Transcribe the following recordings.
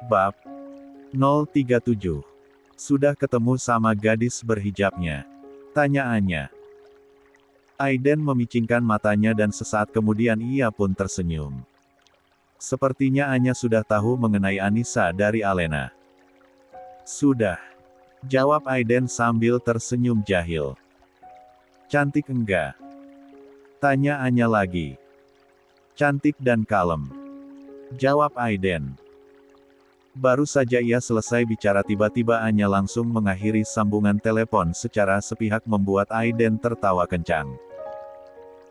Bab 037. Sudah ketemu sama gadis berhijabnya? Tanya Anya. Aiden memicingkan matanya dan sesaat kemudian ia pun tersenyum. Sepertinya Anya sudah tahu mengenai Anissa dari Alena. Sudah. Jawab Aiden sambil tersenyum jahil. Cantik enggak? Tanya Anya lagi. Cantik dan kalem. Jawab Aiden. Baru saja ia selesai bicara tiba-tiba Anya langsung mengakhiri sambungan telepon secara sepihak membuat Aiden tertawa kencang.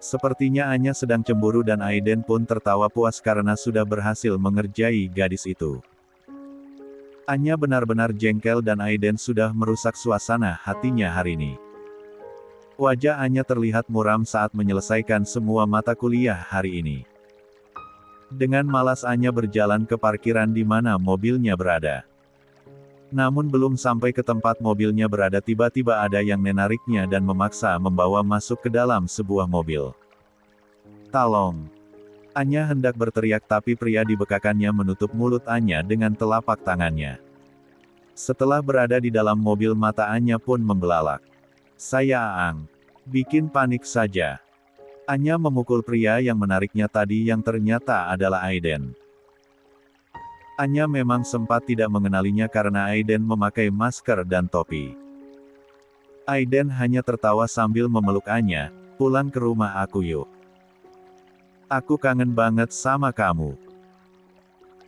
Sepertinya Anya sedang cemburu dan Aiden pun tertawa puas karena sudah berhasil mengerjai gadis itu. Anya benar-benar jengkel dan Aiden sudah merusak suasana hatinya hari ini. Wajah Anya terlihat muram saat menyelesaikan semua mata kuliah hari ini. Dengan malas Anya berjalan ke parkiran di mana mobilnya berada. Namun belum sampai ke tempat mobilnya berada tiba-tiba ada yang menariknya dan memaksa membawa masuk ke dalam sebuah mobil. Tolong. Anya hendak berteriak tapi pria di bekakannya menutup mulut Anya dengan telapak tangannya. Setelah berada di dalam mobil mata Anya pun membelalak. Saya Aang. Bikin panik saja. Anya memukul pria yang menariknya tadi yang ternyata adalah Aiden. Anya memang sempat tidak mengenalinya karena Aiden memakai masker dan topi. Aiden hanya tertawa sambil memeluk Anya, pulang ke rumah aku yuk. Aku kangen banget sama kamu.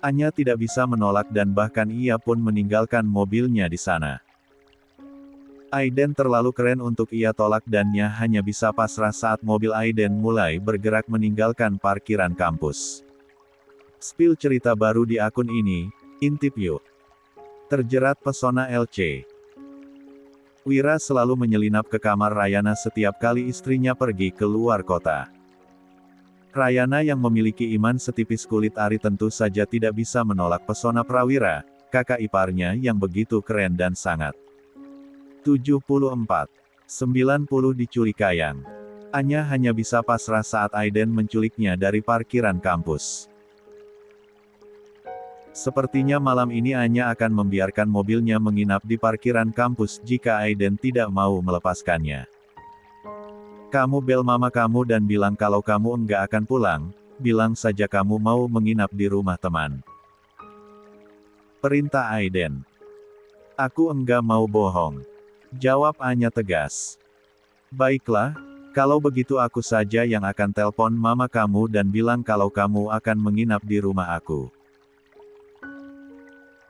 Anya tidak bisa menolak dan bahkan ia pun meninggalkan mobilnya di sana. Aiden terlalu keren untuk ia tolak dan Nya hanya bisa pasrah saat mobil Aiden mulai bergerak meninggalkan parkiran kampus. Spill cerita baru di akun ini, intip yuk. Terjerat pesona LC. Wira selalu menyelinap ke kamar Rayana setiap kali istrinya pergi ke luar kota. Rayana yang memiliki iman setipis kulit ari tentu saja tidak bisa menolak pesona Prawira, kakak iparnya yang begitu keren dan sangat. 74. 90 diculik Kayang. Anya hanya bisa pasrah saat Aiden menculiknya dari parkiran kampus. Sepertinya malam ini Anya akan membiarkan mobilnya menginap di parkiran kampus jika Aiden tidak mau melepaskannya. Kamu bel mama kamu dan bilang kalau kamu enggak akan pulang, bilang saja kamu mau menginap di rumah teman. Perintah Aiden. Aku enggak mau bohong. Jawab Anya tegas. Baiklah, kalau begitu aku saja yang akan telpon mama kamu dan bilang kalau kamu akan menginap di rumah aku.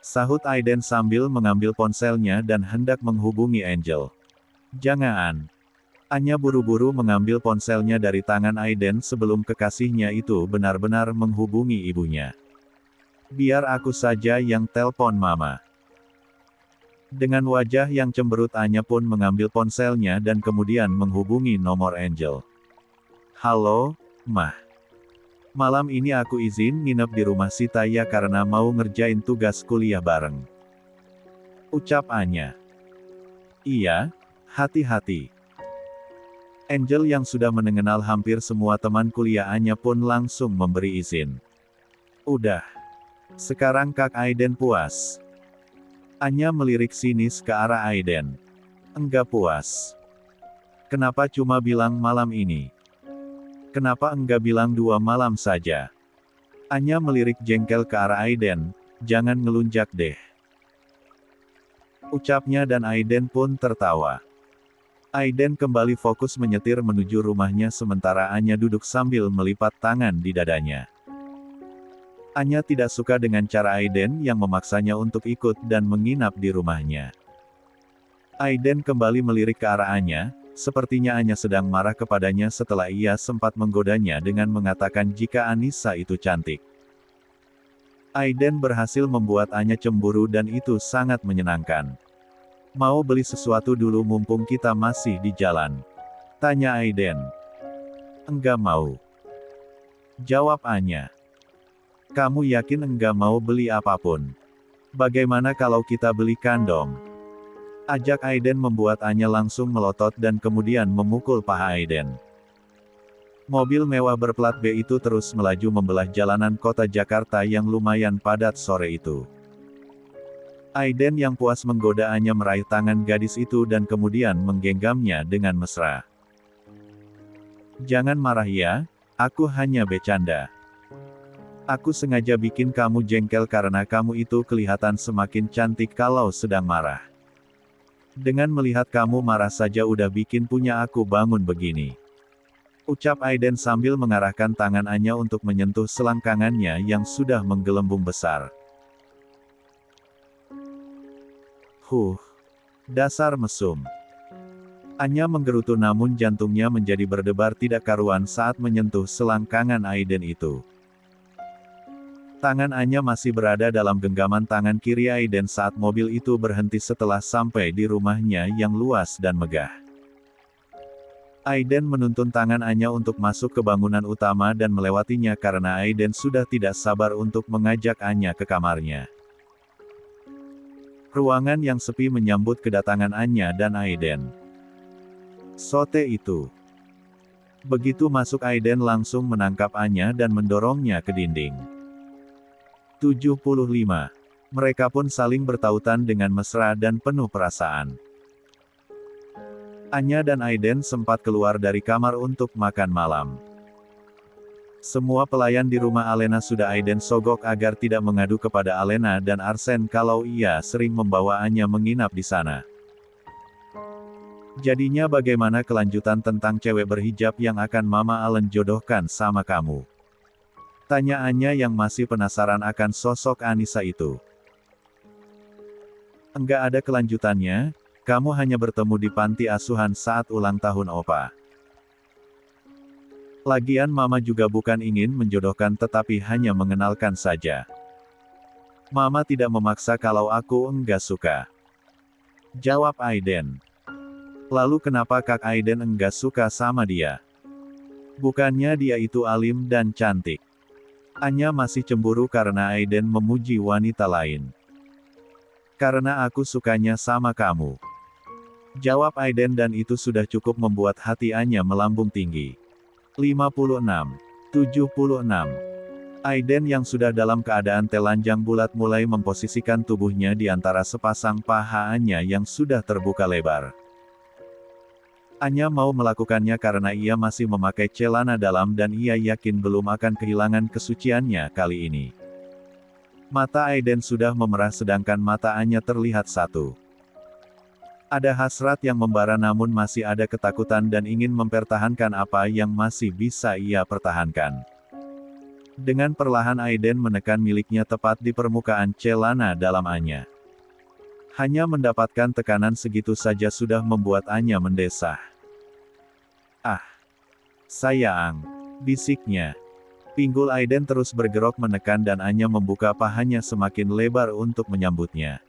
Sahut Aiden sambil mengambil ponselnya dan hendak menghubungi Angel. Jangan. Anya buru-buru mengambil ponselnya dari tangan Aiden sebelum kekasihnya itu benar-benar menghubungi ibunya. Biar aku saja yang telpon mama. Dengan wajah yang cemberut Anya pun mengambil ponselnya dan kemudian menghubungi nomor Angel. Halo, Mah. Malam ini aku izin nginep di rumah Sita ya karena mau ngerjain tugas kuliah bareng. Ucap Anya. Iya, hati-hati. Angel yang sudah mengenal hampir semua teman kuliah Anya pun langsung memberi izin. Udah. Sekarang Kak Aiden puas. Anya melirik sinis ke arah Aiden. Enggak puas. Kenapa cuma bilang malam ini? Kenapa enggak bilang 2 malam saja? Anya melirik jengkel ke arah Aiden, jangan ngelunjak deh. Ucapnya dan Aiden pun tertawa. Aiden kembali fokus menyetir menuju rumahnya sementara Anya duduk sambil melipat tangan di dadanya. Anya tidak suka dengan cara Aiden yang memaksanya untuk ikut dan menginap di rumahnya. Aiden kembali melirik ke arah Anya, sepertinya Anya sedang marah kepadanya setelah ia sempat menggodanya dengan mengatakan jika Anissa itu cantik. Aiden berhasil membuat Anya cemburu dan itu sangat menyenangkan. Mau beli sesuatu dulu mumpung kita masih di jalan? Tanya Aiden. Enggak mau. Jawab Anya. Kamu yakin enggak mau beli apapun? Bagaimana kalau kita beli kandong? Ajak Aiden membuat Anya langsung melotot dan kemudian memukul paha Aiden. Mobil mewah berplat B itu terus melaju membelah jalanan kota Jakarta yang lumayan padat sore itu. Aiden yang puas menggodaannya meraih tangan gadis itu dan kemudian menggenggamnya dengan mesra. Jangan marah ya, aku hanya bercanda. Aku sengaja bikin kamu jengkel karena kamu itu kelihatan semakin cantik kalau sedang marah. Dengan melihat kamu marah saja udah bikin punya aku bangun begini. Ucap Aiden sambil mengarahkan tangan Anya untuk menyentuh selangkangannya yang sudah menggelembung besar. Dasar mesum. Anya menggerutu namun jantungnya menjadi berdebar tidak karuan saat menyentuh selangkangan Aiden itu. Tangan Anya masih berada dalam genggaman tangan kiri Aiden saat mobil itu berhenti setelah sampai di rumahnya yang luas dan megah. Aiden menuntun tangan Anya untuk masuk ke bangunan utama dan melewatinya karena Aiden sudah tidak sabar untuk mengajak Anya ke kamarnya. Ruangan yang sepi menyambut kedatangan Anya dan Aiden. Sote itu. Begitu masuk Aiden langsung menangkap Anya dan mendorongnya ke dinding. 75. Mereka pun saling bertautan dengan mesra dan penuh perasaan. Anya dan Aiden sempat keluar dari kamar untuk makan malam. Semua pelayan di rumah Alena sudah Aiden sogok agar tidak mengadu kepada Alena dan Arsen kalau ia sering membawa Anya menginap di sana. Jadinya bagaimana kelanjutan tentang cewek berhijab yang akan Mama Allen jodohkan sama kamu? Tanya Anya yang masih penasaran akan sosok Anissa itu. Enggak ada kelanjutannya, kamu hanya bertemu di panti asuhan saat ulang tahun Opa. Lagian Mama juga bukan ingin menjodohkan tetapi hanya mengenalkan saja. Mama tidak memaksa kalau aku enggak suka. Jawab Aiden. Lalu kenapa Kak Aiden enggak suka sama dia? Bukannya dia itu alim dan cantik. Anya masih cemburu karena Aiden memuji wanita lain. Karena aku sukanya sama kamu. Jawab Aiden dan itu sudah cukup membuat hati Anya melambung tinggi. 56. 76. Aiden yang sudah dalam keadaan telanjang bulat mulai memposisikan tubuhnya di antara sepasang paha Anya yang sudah terbuka lebar. Anya mau melakukannya karena ia masih memakai celana dalam dan ia yakin belum akan kehilangan kesuciannya kali ini. Mata Aiden sudah memerah sedangkan mata Anya terlihat satu. Ada hasrat yang membara namun masih ada ketakutan dan ingin mempertahankan apa yang masih bisa ia pertahankan. Dengan perlahan Aiden menekan miliknya tepat di permukaan celana dalam Anya. Hanya mendapatkan tekanan segitu saja sudah membuat Anya mendesah. Ah! Sayang! Bisiknya. Pinggul Aiden terus bergerok menekan dan Anya membuka pahanya semakin lebar untuk menyambutnya.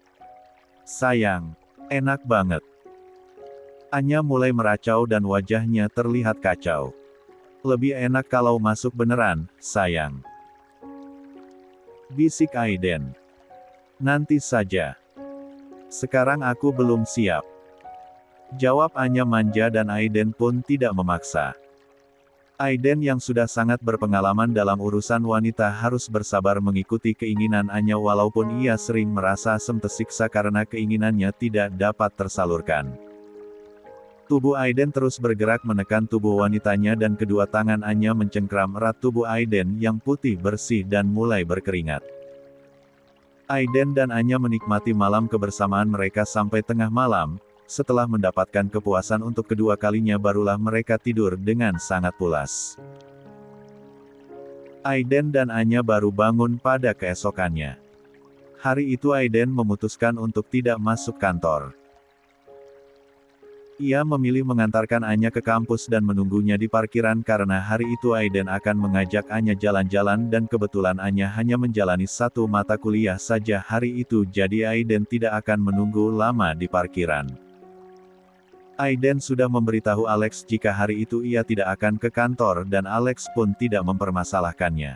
Sayang! Enak banget. Anya mulai meracau dan wajahnya terlihat kacau. Lebih enak kalau masuk beneran, sayang. Bisik Aiden. Nanti saja. Sekarang aku belum siap. Jawab Anya manja dan Aiden pun tidak memaksa. Aiden yang sudah sangat berpengalaman dalam urusan wanita harus bersabar mengikuti keinginan Anya walaupun ia sering merasa tersiksa karena keinginannya tidak dapat tersalurkan. Tubuh Aiden terus bergerak menekan tubuh wanitanya dan kedua tangan Anya mencengkram erat tubuh Aiden yang putih bersih dan mulai berkeringat. Aiden dan Anya menikmati malam kebersamaan mereka sampai tengah malam. Setelah mendapatkan kepuasan untuk kedua kalinya barulah mereka tidur dengan sangat pulas. Aiden dan Anya baru bangun pada keesokannya. Hari itu Aiden memutuskan untuk tidak masuk kantor. Ia memilih mengantarkan Anya ke kampus dan menunggunya di parkiran karena hari itu Aiden akan mengajak Anya jalan-jalan dan kebetulan Anya hanya menjalani satu mata kuliah saja hari itu jadi Aiden tidak akan menunggu lama di parkiran. Aiden sudah memberitahu Alex jika hari itu ia tidak akan ke kantor dan Alex pun tidak mempermasalahkannya.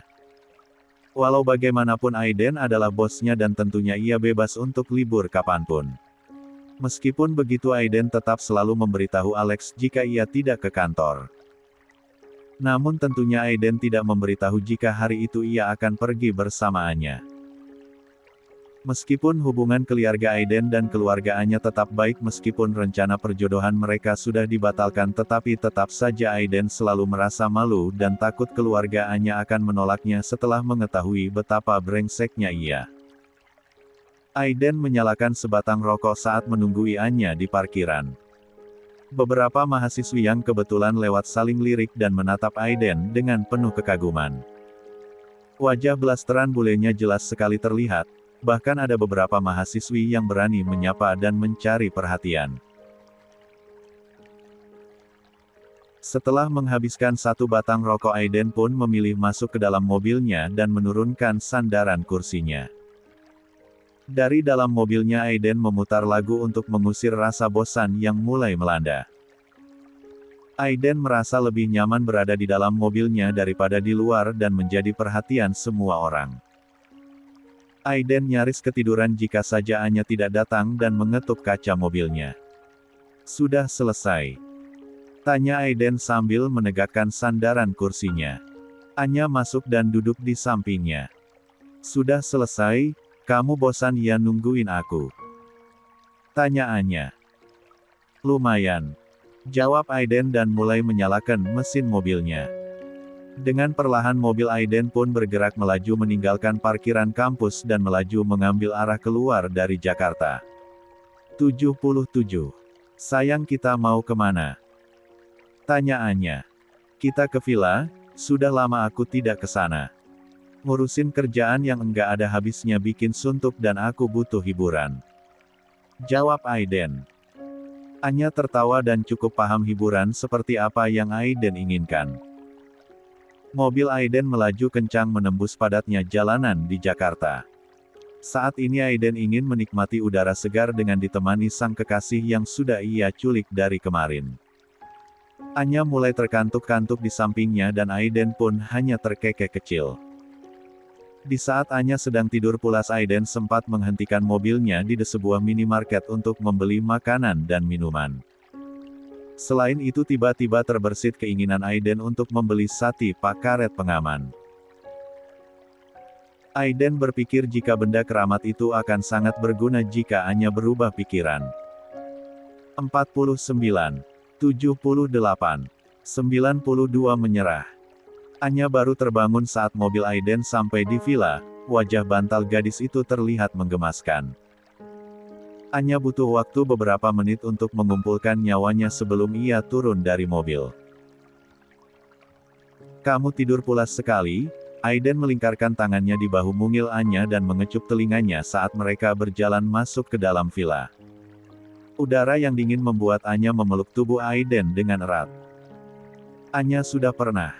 Walau bagaimanapun Aiden adalah bosnya dan tentunya ia bebas untuk libur kapanpun. Meskipun begitu Aiden tetap selalu memberitahu Alex jika ia tidak ke kantor. Namun tentunya Aiden tidak memberitahu jika hari itu ia akan pergi bersamaannya. Meskipun hubungan keluarga Aiden dan keluarga Anya tetap baik meskipun rencana perjodohan mereka sudah dibatalkan tetapi tetap saja Aiden selalu merasa malu dan takut keluarga Anya akan menolaknya setelah mengetahui betapa brengseknya ia. Aiden menyalakan sebatang rokok saat menunggui Anya di parkiran. Beberapa mahasiswi yang kebetulan lewat saling lirik dan menatap Aiden dengan penuh kekaguman. Wajah blasteran bulenya jelas sekali terlihat. Bahkan ada beberapa mahasiswi yang berani menyapa dan mencari perhatian. Setelah menghabiskan satu batang rokok Aiden pun memilih masuk ke dalam mobilnya dan menurunkan sandaran kursinya. Dari dalam mobilnya Aiden memutar lagu untuk mengusir rasa bosan yang mulai melanda. Aiden merasa lebih nyaman berada di dalam mobilnya daripada di luar dan menjadi perhatian semua orang. Aiden nyaris ketiduran jika saja Anya tidak datang dan mengetuk kaca mobilnya. "Sudah selesai?" tanya Aiden sambil menegakkan sandaran kursinya. Anya masuk dan duduk di sampingnya. "Sudah selesai? Kamu bosan ya nungguin aku?" tanya Anya. "Lumayan," jawab Aiden dan mulai menyalakan mesin mobilnya. Dengan perlahan mobil Aiden pun bergerak melaju meninggalkan parkiran kampus dan melaju mengambil arah keluar dari Jakarta. 77. "Sayang kita mau kemana?" tanya Anya. "Kita ke villa, sudah lama aku tidak ke sana. Ngurusin kerjaan yang enggak ada habisnya bikin suntuk dan aku butuh hiburan," jawab Aiden. Anya tertawa dan cukup paham hiburan seperti apa yang Aiden inginkan. Mobil Aiden melaju kencang menembus padatnya jalanan di Jakarta. Saat ini Aiden ingin menikmati udara segar dengan ditemani sang kekasih yang sudah ia culik dari kemarin. Anya mulai terkantuk-kantuk di sampingnya dan Aiden pun hanya terkekeh kecil. Di saat Anya sedang tidur pulas Aiden sempat menghentikan mobilnya di sebuah minimarket untuk membeli makanan dan minuman. Selain itu tiba-tiba terbersit keinginan Aiden untuk membeli sati pak karet pengaman. Aiden berpikir jika benda keramat itu akan sangat berguna jika Anya berubah pikiran. 49, 78, 92 menyerah. Anya baru terbangun saat mobil Aiden sampai di villa, wajah bantal gadis itu terlihat menggemaskan. Anya butuh waktu beberapa menit untuk mengumpulkan nyawanya sebelum ia turun dari mobil. "Kamu tidur pulas sekali?" Aiden melingkarkan tangannya di bahu mungil Anya dan mengecup telinganya saat mereka berjalan masuk ke dalam villa. Udara yang dingin membuat Anya memeluk tubuh Aiden dengan erat. Anya sudah pernah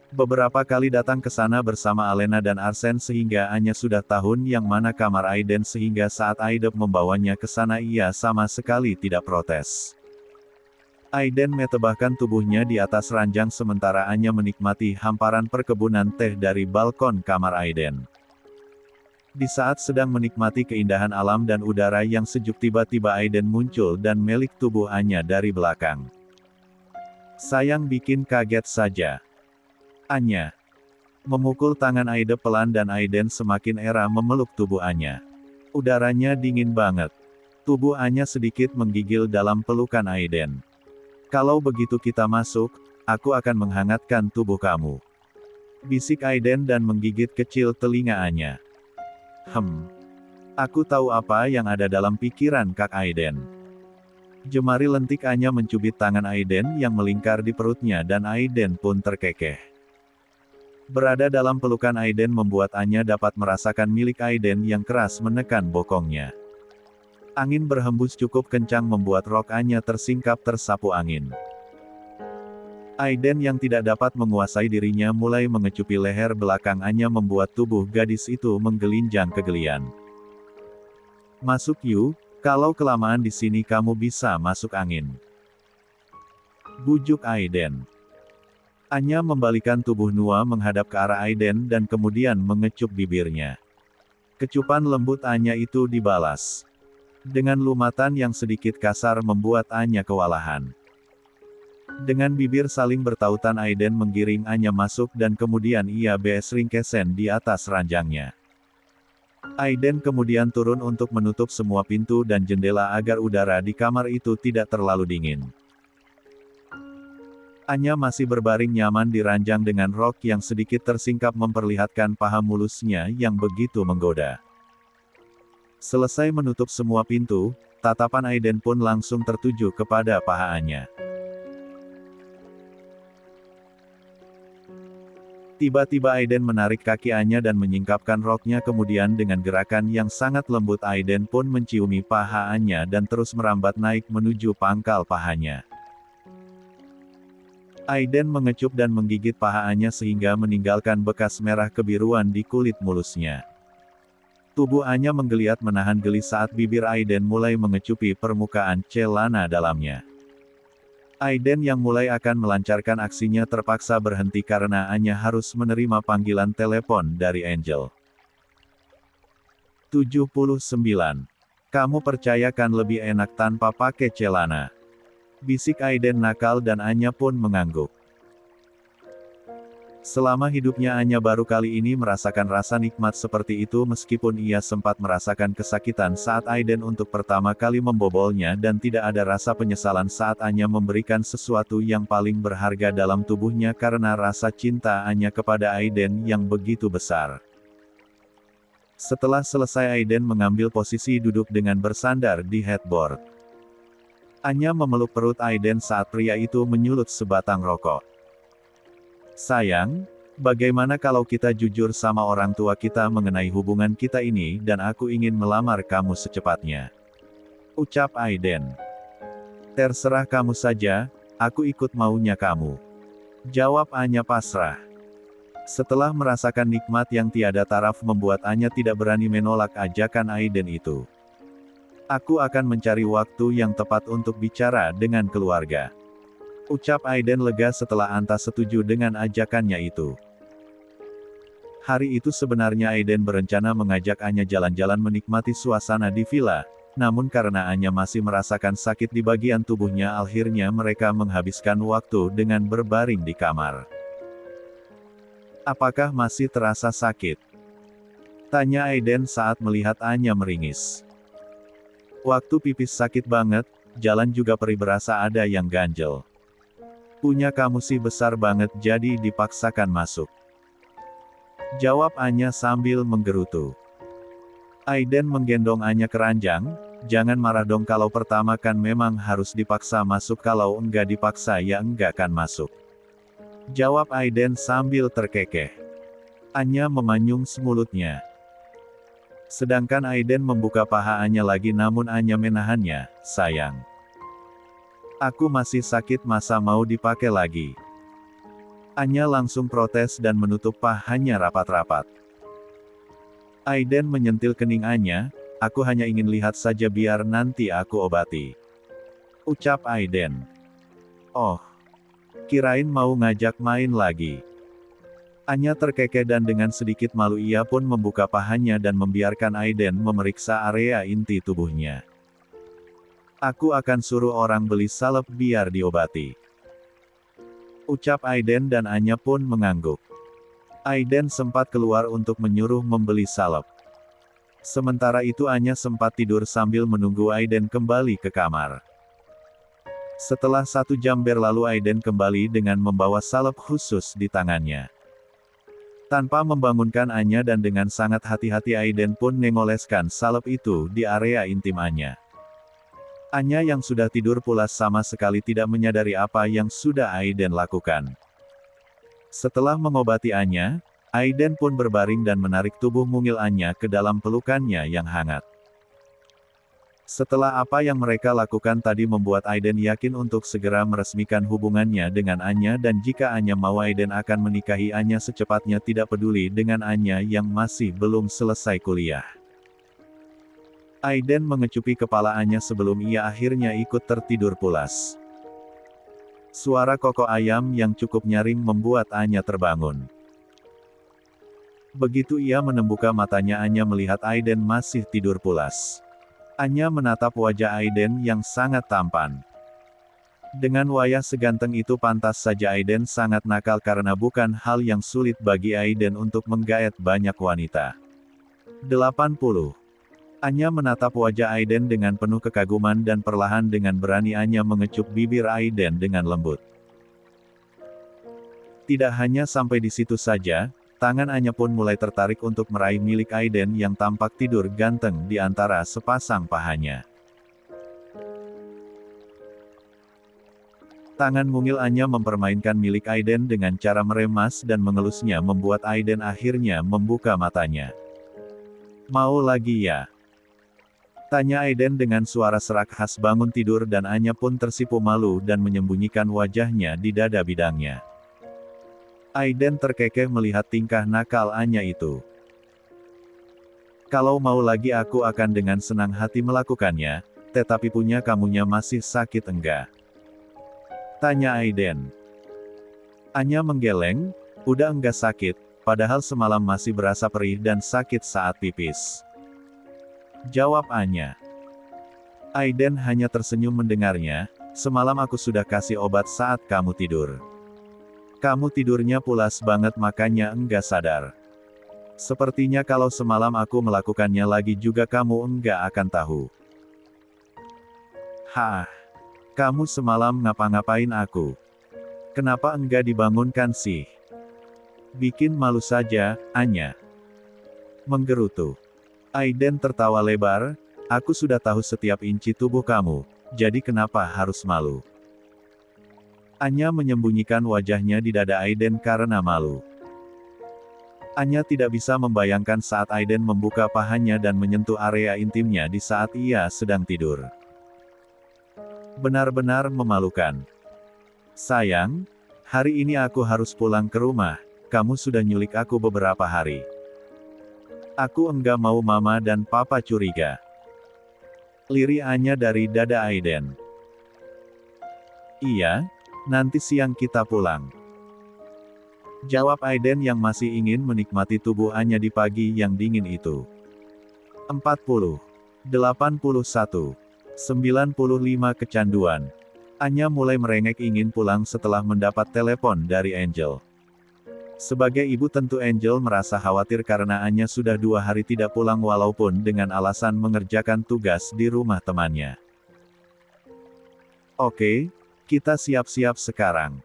beberapa kali datang ke sana bersama Alena dan Arsen sehingga Anya sudah tahu yang mana kamar Aiden sehingga saat Aiden membawanya ke sana ia sama sekali tidak protes. Aiden metebahkan tubuhnya di atas ranjang sementara Anya menikmati hamparan perkebunan teh dari balkon kamar Aiden. Di saat sedang menikmati keindahan alam dan udara yang sejuk tiba-tiba Aiden muncul dan melik tubuh Anya dari belakang. "Sayang bikin kaget saja." Anya memukul tangan Aiden pelan dan Aiden semakin era memeluk tubuh Anya. Udaranya dingin banget. Tubuh Anya sedikit menggigil dalam pelukan Aiden. "Kalau begitu kita masuk, aku akan menghangatkan tubuh kamu," bisik Aiden dan menggigit kecil telinga Anya. Aku tahu apa yang ada dalam pikiran Kak Aiden." Jemari lentik Anya mencubit tangan Aiden yang melingkar di perutnya dan Aiden pun terkekeh. Berada dalam pelukan Aiden membuat Anya dapat merasakan milik Aiden yang keras menekan bokongnya. Angin berhembus cukup kencang membuat rok Anya tersingkap tersapu angin. Aiden yang tidak dapat menguasai dirinya mulai mengecupi leher belakang Anya membuat tubuh gadis itu menggelinjang kegelian. "Masuk yuk, kalau kelamaan di sini kamu bisa masuk angin," bujuk Aiden. Anya membalikan tubuh Nua menghadap ke arah Aiden dan kemudian mengecup bibirnya. Kecupan lembut Anya itu dibalas dengan lumatan yang sedikit kasar membuat Anya kewalahan. Dengan bibir saling bertautan Aiden menggiring Anya masuk dan kemudian ia bees ringkesen di atas ranjangnya. Aiden kemudian turun untuk menutup semua pintu dan jendela agar udara di kamar itu tidak terlalu dingin. Anya masih berbaring nyaman di ranjang dengan rok yang sedikit tersingkap memperlihatkan paha mulusnya yang begitu menggoda. Selesai menutup semua pintu, tatapan Aiden pun langsung tertuju kepada paha Anya. Tiba-tiba Aiden menarik kaki Anya dan menyingkapkan roknya, kemudian dengan gerakan yang sangat lembut Aiden pun menciumi paha Anya dan terus merambat naik menuju pangkal pahanya. Aiden mengecup dan menggigit paha Anya sehingga meninggalkan bekas merah kebiruan di kulit mulusnya. Tubuh Anya menggeliat menahan geli saat bibir Aiden mulai mengecupi permukaan celana dalamnya. Aiden yang mulai akan melancarkan aksinya terpaksa berhenti karena Anya harus menerima panggilan telepon dari Angel. 79. Kamu percayakan lebih enak tanpa pakai celana. Bisik Aiden nakal dan Anya pun mengangguk. Selama hidupnya Anya baru kali ini merasakan rasa nikmat seperti itu meskipun ia sempat merasakan kesakitan saat Aiden untuk pertama kali membobolnya dan tidak ada rasa penyesalan saat Anya memberikan sesuatu yang paling berharga dalam tubuhnya karena rasa cinta Anya kepada Aiden yang begitu besar. Setelah selesai Aiden mengambil posisi duduk dengan bersandar di headboard. Anya memeluk perut Aiden saat pria itu menyulut sebatang rokok. Sayang, bagaimana kalau kita jujur sama orang tua kita mengenai hubungan kita ini dan aku ingin melamar kamu secepatnya. Ucap Aiden. Terserah kamu saja, aku ikut maunya kamu. Jawab Anya pasrah. Setelah merasakan nikmat yang tiada taraf membuat Anya tidak berani menolak ajakan Aiden itu. Aku akan mencari waktu yang tepat untuk bicara dengan keluarga. Ucap Aiden lega setelah Anta setuju dengan ajakannya itu. Hari itu sebenarnya Aiden berencana mengajak Anya jalan-jalan menikmati suasana di villa, namun karena Anya masih merasakan sakit di bagian tubuhnya akhirnya mereka menghabiskan waktu dengan berbaring di kamar. Apakah masih terasa sakit? Tanya Aiden saat melihat Anya meringis. Waktu pipis sakit banget, jalan juga perih berasa ada yang ganjel. Punya kamu sih besar banget jadi dipaksakan masuk. Jawab Anya sambil menggerutu. Aiden menggendong Anya ke ranjang, jangan marah dong kalau pertama kan memang harus dipaksa masuk kalau enggak dipaksa ya enggak kan masuk. Jawab Aiden sambil terkekeh. Anya memanyung mulutnya. Sedangkan Aiden membuka paha Anya lagi namun Anya menahannya, sayang. Aku masih sakit masa mau dipakai lagi. Anya langsung protes dan menutup pahanya rapat-rapat. Aiden menyentil kening Anya, aku hanya ingin lihat saja biar nanti aku obati. Ucap Aiden. Oh. Kirain mau ngajak main lagi. Anya terkekeh dan dengan sedikit malu ia pun membuka pahanya dan membiarkan Aiden memeriksa area inti tubuhnya. Aku akan suruh orang beli salep biar diobati. Ucap Aiden dan Anya pun mengangguk. Aiden sempat keluar untuk menyuruh membeli salep. Sementara itu Anya sempat tidur sambil menunggu Aiden kembali ke kamar. Setelah 1 jam berlalu Aiden kembali dengan membawa salep khusus di tangannya. Tanpa membangunkan Anya dan dengan sangat hati-hati Aiden pun mengoleskan salep itu di area intim Anya. Anya yang sudah tidur pulas sama sekali tidak menyadari apa yang sudah Aiden lakukan. Setelah mengobati Anya, Aiden pun berbaring dan menarik tubuh mungil Anya ke dalam pelukannya yang hangat. Setelah apa yang mereka lakukan tadi membuat Aiden yakin untuk segera meresmikan hubungannya dengan Anya dan jika Anya mau Aiden akan menikahi Anya secepatnya tidak peduli dengan Anya yang masih belum selesai kuliah. Aiden mengecupi kepala Anya sebelum ia akhirnya ikut tertidur pulas. Suara kokok ayam yang cukup nyaring membuat Anya terbangun. Begitu ia menembuka matanya Anya melihat Aiden masih tidur pulas. Anya menatap wajah Aiden yang sangat tampan. Dengan wajah seganteng itu pantas saja Aiden sangat nakal karena bukan hal yang sulit bagi Aiden untuk menggaet banyak wanita. 80. Anya menatap wajah Aiden dengan penuh kekaguman dan perlahan dengan berani Anya mengecup bibir Aiden dengan lembut. Tidak hanya sampai di situ saja, tangan Anya pun mulai tertarik untuk meraih milik Aiden yang tampak tidur ganteng di antara sepasang pahanya. Tangan mungil Anya mempermainkan milik Aiden dengan cara meremas dan mengelusnya membuat Aiden akhirnya membuka matanya. "Mau lagi ya?" tanya Aiden dengan suara serak khas bangun tidur dan Anya pun tersipu malu dan menyembunyikan wajahnya di dada bidangnya. Aiden terkekeh melihat tingkah nakal Anya itu. "Kalau mau lagi aku akan dengan senang hati melakukannya, tetapi punya kamunya masih sakit enggak?" tanya Aiden. Anya menggeleng, "Udah enggak sakit, padahal semalam masih berasa perih dan sakit saat pipis," jawab Anya. Aiden hanya tersenyum mendengarnya, "Semalam aku sudah kasih obat saat kamu tidur. Kamu tidurnya pulas banget makanya enggak sadar. Sepertinya kalau semalam aku melakukannya lagi juga kamu enggak akan tahu." "Hah? Kamu semalam ngapa-ngapain aku? Kenapa enggak dibangunkan sih? Bikin malu saja, Anya," menggerutu. Aiden tertawa lebar, "Aku sudah tahu setiap inci tubuh kamu, jadi kenapa harus malu?" Anya menyembunyikan wajahnya di dada Aiden karena malu. Anya tidak bisa membayangkan saat Aiden membuka pahanya dan menyentuh area intimnya di saat ia sedang tidur. Benar-benar memalukan. "Sayang, hari ini aku harus pulang ke rumah, kamu sudah nyulik aku beberapa hari. Aku enggak mau mama dan papa curiga," lirih Anya dari dada Aiden. "Iya, nanti siang kita pulang," jawab Aiden yang masih ingin menikmati tubuh Anya di pagi yang dingin itu. 80. 81. 95 Kecanduan. Anya mulai merengek ingin pulang setelah mendapat telepon dari Angel. Sebagai ibu tentu Angel merasa khawatir karena Anya sudah 2 hari tidak pulang walaupun dengan alasan mengerjakan tugas di rumah temannya. "Oke, kita siap-siap sekarang,"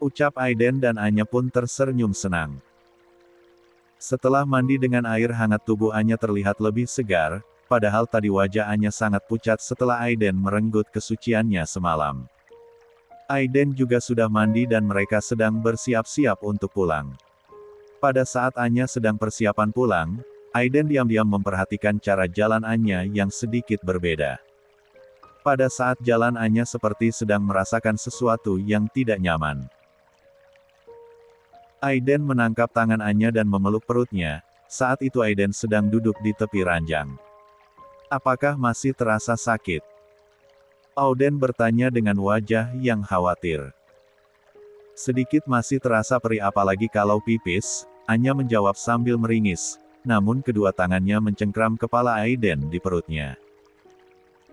ucap Aiden dan Anya pun tersenyum senang. Setelah mandi dengan air hangat tubuh Anya terlihat lebih segar, padahal tadi wajah Anya sangat pucat setelah Aiden merenggut kesuciannya semalam. Aiden juga sudah mandi dan mereka sedang bersiap-siap untuk pulang. Pada saat Anya sedang persiapan pulang, Aiden diam-diam memperhatikan cara jalan Anya yang sedikit berbeda. Pada saat jalan Anya seperti sedang merasakan sesuatu yang tidak nyaman. Aiden menangkap tangan Anya dan memeluk perutnya, saat itu Aiden sedang duduk di tepi ranjang. "Apakah masih terasa sakit?" Aiden bertanya dengan wajah yang khawatir. "Sedikit masih terasa perih apalagi kalau pipis," Anya menjawab sambil meringis, namun kedua tangannya mencengkram kepala Aiden di perutnya.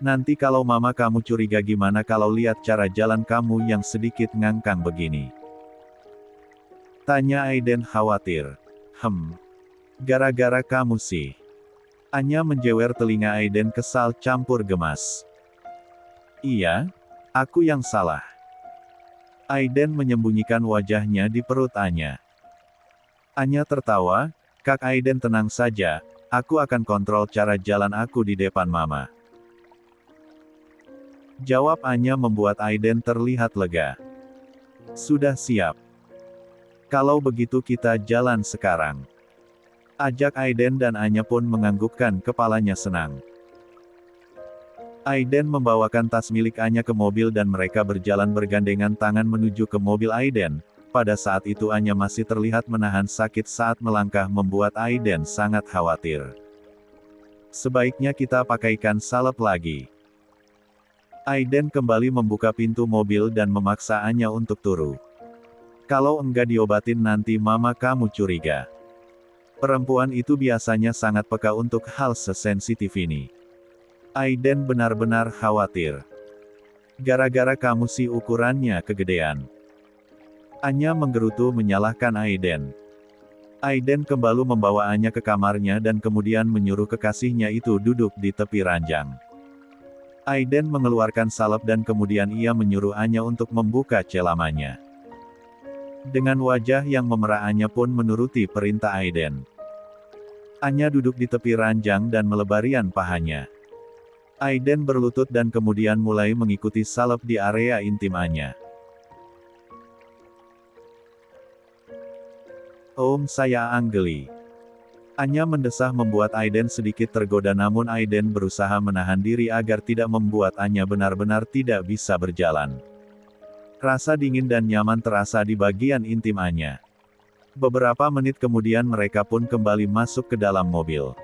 "Nanti kalau mama kamu curiga gimana kalau lihat cara jalan kamu yang sedikit ngangkang begini?" tanya Aiden khawatir. Gara-gara kamu sih." Anya menjewer telinga Aiden kesal campur gemas. "Iya, aku yang salah." Aiden menyembunyikan wajahnya di perut Anya. Anya tertawa, "Kak Aiden tenang saja, aku akan kontrol cara jalan aku di depan mama," jawab Anya membuat Aiden terlihat lega. "Sudah siap. Kalau begitu kita jalan sekarang," ajak Aiden dan Anya pun menganggukkan kepalanya senang. Aiden membawakan tas milik Anya ke mobil dan mereka berjalan bergandengan tangan menuju ke mobil Aiden. Pada saat itu Anya masih terlihat menahan sakit saat melangkah membuat Aiden sangat khawatir. "Sebaiknya kita pakaikan salep lagi." Aiden kembali membuka pintu mobil dan memaksa Anya untuk turun. "Kalau enggak diobatin nanti mama kamu curiga." Perempuan itu biasanya sangat peka untuk hal sesensitif ini. Aiden benar-benar khawatir. "Gara-gara kamu sih ukurannya kegedean." Anya menggerutu menyalahkan Aiden. Aiden kembali membawa Anya ke kamarnya dan kemudian menyuruh kekasihnya itu duduk di tepi ranjang. Aiden mengeluarkan salep dan kemudian ia menyuruh Anya untuk membuka celamanya. Dengan wajah yang memerah Anya pun menuruti perintah Aiden. Anya duduk di tepi ranjang dan melebarian pahanya. Aiden berlutut dan kemudian mulai mengikuti salep di area intim Anya. Saya Anggeli. Anya mendesah membuat Aiden sedikit tergoda namun Aiden berusaha menahan diri agar tidak membuat Anya benar-benar tidak bisa berjalan. Rasa dingin dan nyaman terasa di bagian intim Anya. Beberapa menit kemudian mereka pun kembali masuk ke dalam mobil.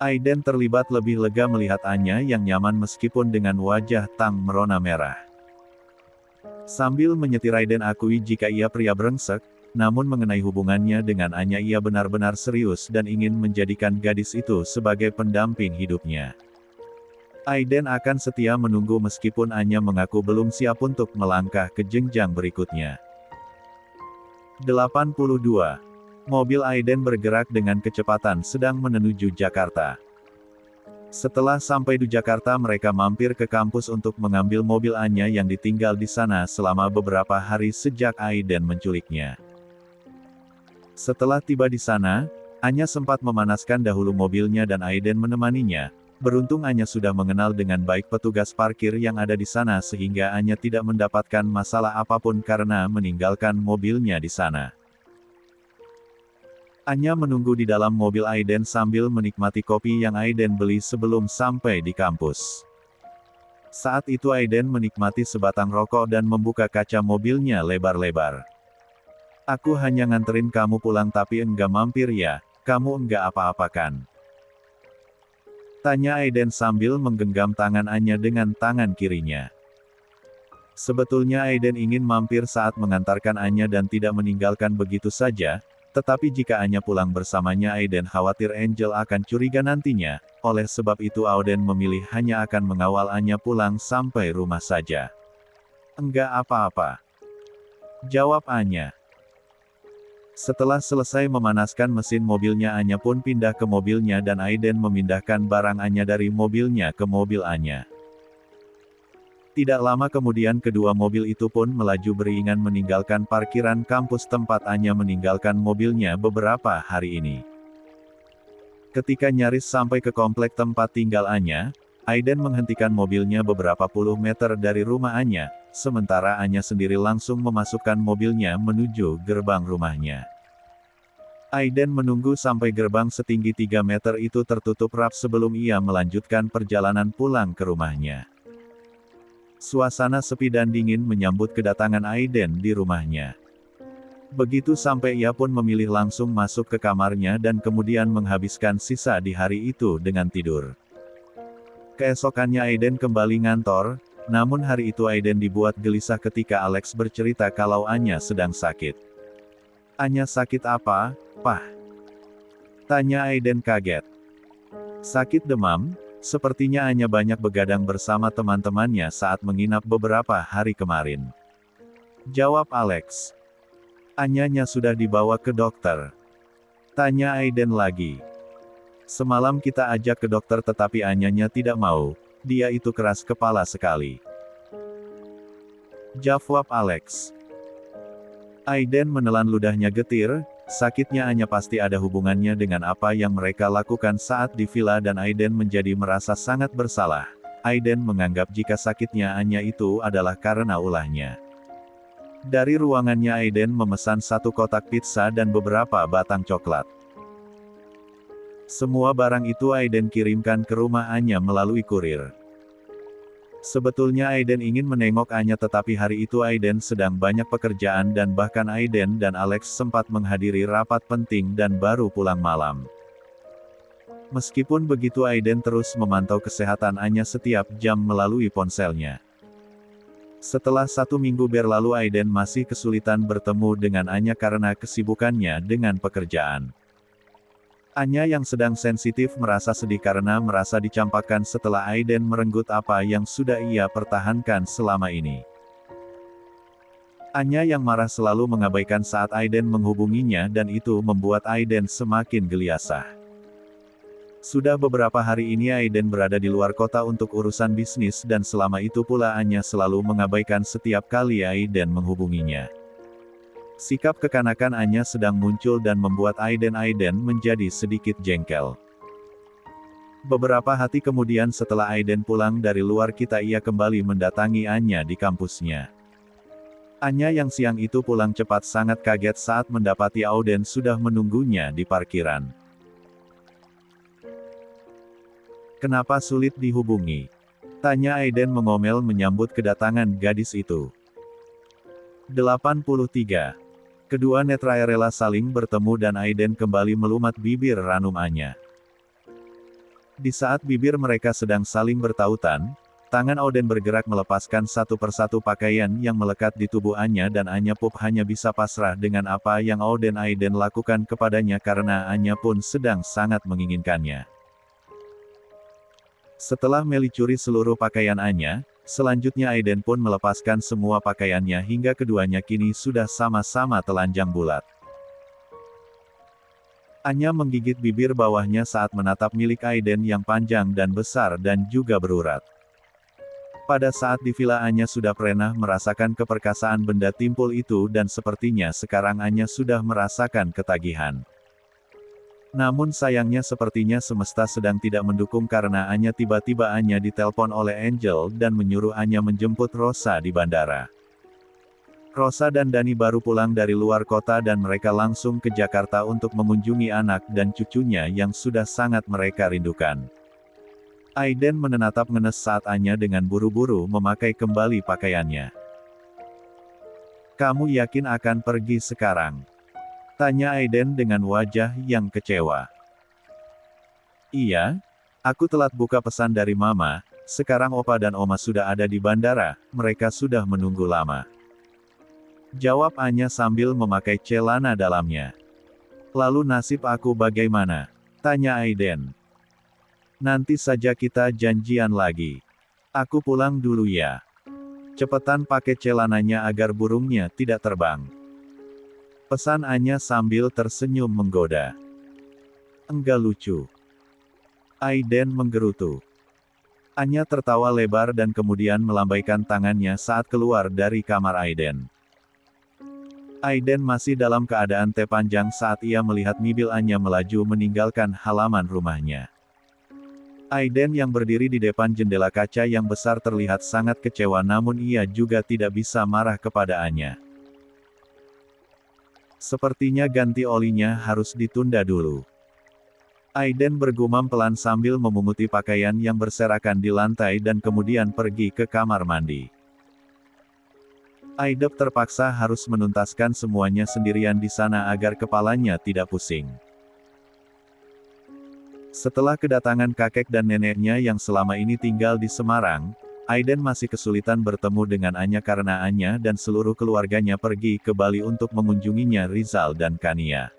Aiden terlibat lebih lega melihat Anya yang nyaman meskipun dengan wajah tang merona merah. Sambil menyetir Aiden akui jika ia pria brengsek, namun mengenai hubungannya dengan Anya ia benar-benar serius dan ingin menjadikan gadis itu sebagai pendamping hidupnya. Aiden akan setia menunggu meskipun Anya mengaku belum siap untuk melangkah ke jenjang berikutnya. 82. Mobil Aiden bergerak dengan kecepatan sedang menuju Jakarta. Setelah sampai di Jakarta mereka mampir ke kampus untuk mengambil mobil Anya yang ditinggal di sana selama beberapa hari sejak Aiden menculiknya. Setelah tiba di sana, Anya sempat memanaskan dahulu mobilnya dan Aiden menemaninya. Beruntung Anya sudah mengenal dengan baik petugas parkir yang ada di sana sehingga Anya tidak mendapatkan masalah apapun karena meninggalkan mobilnya di sana. Anya menunggu di dalam mobil Aiden sambil menikmati kopi yang Aiden beli sebelum sampai di kampus. Saat itu Aiden menikmati sebatang rokok dan membuka kaca mobilnya lebar-lebar. Aku hanya nganterin kamu pulang tapi enggak mampir ya, kamu enggak apa-apa kan? Tanya Aiden sambil menggenggam tangan Anya dengan tangan kirinya. Sebetulnya Aiden ingin mampir saat mengantarkan Anya dan tidak meninggalkan begitu saja, tetapi jika Anya pulang bersamanya Aiden khawatir Angel akan curiga nantinya, oleh sebab itu Aiden memilih hanya akan mengawal Anya pulang sampai rumah saja. Enggak apa-apa, jawab Anya. Setelah selesai memanaskan mesin mobilnya Anya pun pindah ke mobilnya dan Aiden memindahkan barang Anya dari mobilnya ke mobil Anya. Tidak lama kemudian kedua mobil itu pun melaju beriringan meninggalkan parkiran kampus tempat Anya meninggalkan mobilnya beberapa hari ini. Ketika nyaris sampai ke komplek tempat tinggal Anya, Aiden menghentikan mobilnya beberapa puluh meter dari rumah Anya, sementara Anya sendiri langsung memasukkan mobilnya menuju gerbang rumahnya. Aiden menunggu sampai gerbang setinggi 3 meter itu tertutup rap sebelum ia melanjutkan perjalanan pulang ke rumahnya. Suasana sepi dan dingin menyambut kedatangan Aiden di rumahnya. Begitu sampai ia pun memilih langsung masuk ke kamarnya dan kemudian menghabiskan sisa di hari itu dengan tidur. Keesokannya Aiden kembali ngantor, namun hari itu Aiden dibuat gelisah ketika Alex bercerita kalau Anya sedang sakit. Anya sakit apa, Pak? Tanya Aiden kaget. Sakit demam? Sepertinya Anya banyak begadang bersama teman-temannya saat menginap beberapa hari kemarin. Jawab Alex. Anyanya sudah dibawa ke dokter. Tanya Aiden lagi. Semalam kita ajak ke dokter tetapi Anyanya tidak mau, dia itu keras kepala sekali. Jawab Alex. Aiden menelan ludahnya getir, sakitnya Anya pasti ada hubungannya dengan apa yang mereka lakukan saat di villa dan Aiden menjadi merasa sangat bersalah. Aiden menganggap jika sakitnya Anya itu adalah karena ulahnya. Dari ruangannya Aiden memesan 1 kotak pizza dan beberapa batang coklat. Semua barang itu Aiden kirimkan ke rumah Anya melalui kurir. Sebetulnya Aiden ingin menengok Anya tetapi hari itu Aiden sedang banyak pekerjaan dan bahkan Aiden dan Alex sempat menghadiri rapat penting dan baru pulang malam. Meskipun begitu Aiden terus memantau kesehatan Anya setiap jam melalui ponselnya. Setelah 1 minggu berlalu Aiden masih kesulitan bertemu dengan Anya karena kesibukannya dengan pekerjaan. Anya yang sedang sensitif merasa sedih karena merasa dicampakkan setelah Aiden merenggut apa yang sudah ia pertahankan selama ini. Anya yang marah selalu mengabaikan saat Aiden menghubunginya dan itu membuat Aiden semakin gelisah. Sudah beberapa hari ini Aiden berada di luar kota untuk urusan bisnis dan selama itu pula Anya selalu mengabaikan setiap kali Aiden menghubunginya. Sikap kekanakan Anya sedang muncul dan membuat Aiden menjadi sedikit jengkel. Beberapa hari kemudian setelah Aiden pulang dari luar kota ia kembali mendatangi Anya di kampusnya. Anya yang siang itu pulang cepat sangat kaget saat mendapati Aiden sudah menunggunya di parkiran. Kenapa sulit dihubungi? Tanya Aiden mengomel menyambut kedatangan gadis itu. 83. Kedua netra rela saling bertemu dan Aiden kembali melumat bibir ranum Anya. Di saat bibir mereka sedang saling bertautan, tangan Aiden bergerak melepaskan satu persatu pakaian yang melekat di tubuh Anya dan Anya pun hanya bisa pasrah dengan apa yang Aiden lakukan kepadanya karena Anya pun sedang sangat menginginkannya. Setelah melicuri seluruh pakaian Anya, selanjutnya Aiden pun melepaskan semua pakaiannya hingga keduanya kini sudah sama-sama telanjang bulat. Anya menggigit bibir bawahnya saat menatap milik Aiden yang panjang dan besar dan juga berurat. Pada saat di villa Anya sudah pernah merasakan keperkasaan benda timpul itu dan sepertinya sekarang Anya sudah merasakan ketagihan. Namun sayangnya sepertinya semesta sedang tidak mendukung karena Anya tiba-tiba ditelepon oleh Angel dan menyuruh Anya menjemput Rosa di bandara. Rosa dan Dani baru pulang dari luar kota dan mereka langsung ke Jakarta untuk mengunjungi anak dan cucunya yang sudah sangat mereka rindukan. Aiden menatap ngenes saat Anya dengan buru-buru memakai kembali pakaiannya. Kamu yakin akan pergi sekarang? Tanya Aiden dengan wajah yang kecewa. Iya, aku telat buka pesan dari Mama, sekarang Opa dan Oma sudah ada di bandara, mereka sudah menunggu lama. Jawab Anya sambil memakai celana dalamnya. Lalu nasib aku bagaimana? Tanya Aiden. Nanti saja kita janjian lagi. Aku pulang dulu ya. Cepetan pakai celananya agar burungnya tidak terbang. Pesan Anya sambil tersenyum menggoda. Enggak lucu. Aiden menggerutu. Anya tertawa lebar dan kemudian melambaikan tangannya saat keluar dari kamar Aiden. Aiden masih dalam keadaan tepanjang saat ia melihat mobil Anya melaju meninggalkan halaman rumahnya. Aiden yang berdiri di depan jendela kaca yang besar terlihat sangat kecewa namun ia juga tidak bisa marah kepada Anya. Sepertinya ganti olinya harus ditunda dulu. Aiden bergumam pelan sambil memunguti pakaian yang berserakan di lantai dan kemudian pergi ke kamar mandi. Aiden terpaksa harus menuntaskan semuanya sendirian di sana agar kepalanya tidak pusing. Setelah kedatangan kakek dan neneknya yang selama ini tinggal di Semarang, Aiden masih kesulitan bertemu dengan Anya karena Anya dan seluruh keluarganya pergi ke Bali untuk mengunjunginya Rizal dan Kania.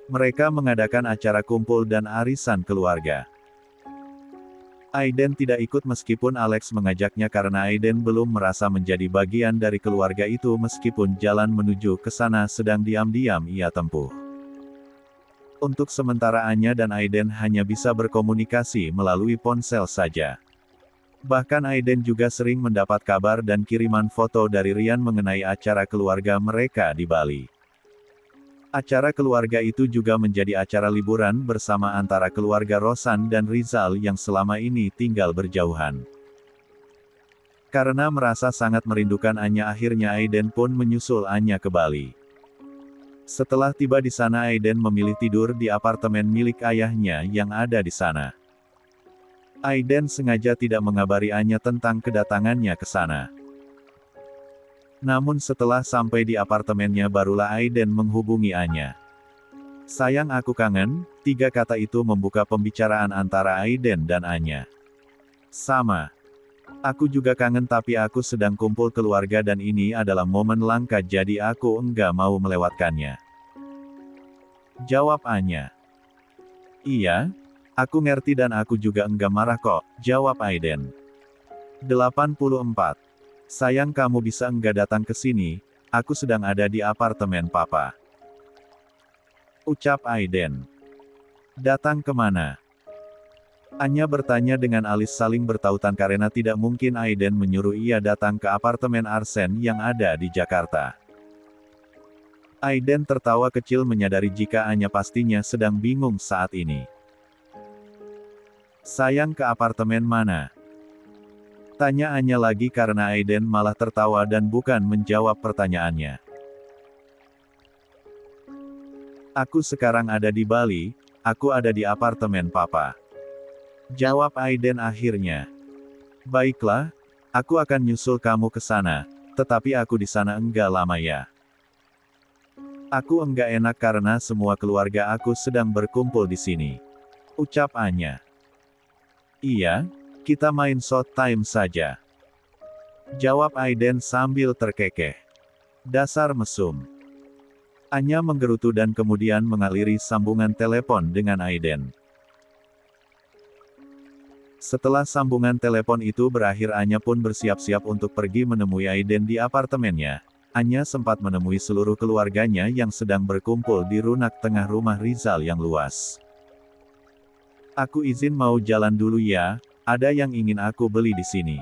Mereka mengadakan acara kumpul dan arisan keluarga. Aiden tidak ikut meskipun Alex mengajaknya karena Aiden belum merasa menjadi bagian dari keluarga itu meskipun jalan menuju ke sana sedang diam-diam ia tempuh. Untuk sementara Anya dan Aiden hanya bisa berkomunikasi melalui ponsel saja. Bahkan Aiden juga sering mendapat kabar dan kiriman foto dari Rian mengenai acara keluarga mereka di Bali. Acara keluarga itu juga menjadi acara liburan bersama antara keluarga Rosan dan Rizal yang selama ini tinggal berjauhan. Karena merasa sangat merindukan Anya akhirnya Aiden pun menyusul Anya ke Bali. Setelah tiba di sana Aiden memilih tidur di apartemen milik ayahnya yang ada di sana. Aiden sengaja tidak mengabari Anya tentang kedatangannya ke sana. Namun setelah sampai di apartemennya barulah Aiden menghubungi Anya. Sayang aku kangen, 3 kata itu membuka pembicaraan antara Aiden dan Anya. Sama. Aku juga kangen tapi aku sedang kumpul keluarga dan ini adalah momen langka jadi aku enggak mau melewatkannya. Jawab Anya. Iya, aku ngerti dan aku juga enggak marah kok, jawab Aiden. 84. Sayang kamu bisa enggak datang ke sini, aku sedang ada di apartemen papa. Ucap Aiden. Datang kemana? Anya bertanya dengan alis saling bertautan karena tidak mungkin Aiden menyuruh ia datang ke apartemen Arsen yang ada di Jakarta. Aiden tertawa kecil menyadari jika Anya pastinya sedang bingung saat ini. Sayang, ke apartemen mana? Tanya Anya lagi karena Aiden malah tertawa dan bukan menjawab pertanyaannya. Aku sekarang ada di Bali, aku ada di apartemen papa. Jawab Aiden akhirnya. Baiklah, aku akan nyusul kamu ke sana, tetapi aku di sana enggak lama ya. Aku enggak enak karena semua keluarga aku sedang berkumpul di sini. Ucap Anya. Iya, kita main short time saja. Jawab Aiden sambil terkekeh. Dasar mesum. Anya menggerutu dan kemudian mengaliri sambungan telepon dengan Aiden. Setelah sambungan telepon itu berakhir, Anya pun bersiap-siap untuk pergi menemui Aiden di apartemennya. Anya sempat menemui seluruh keluarganya yang sedang berkumpul di runak tengah rumah Rizal yang luas. Aku izin mau jalan dulu ya, ada yang ingin aku beli di sini.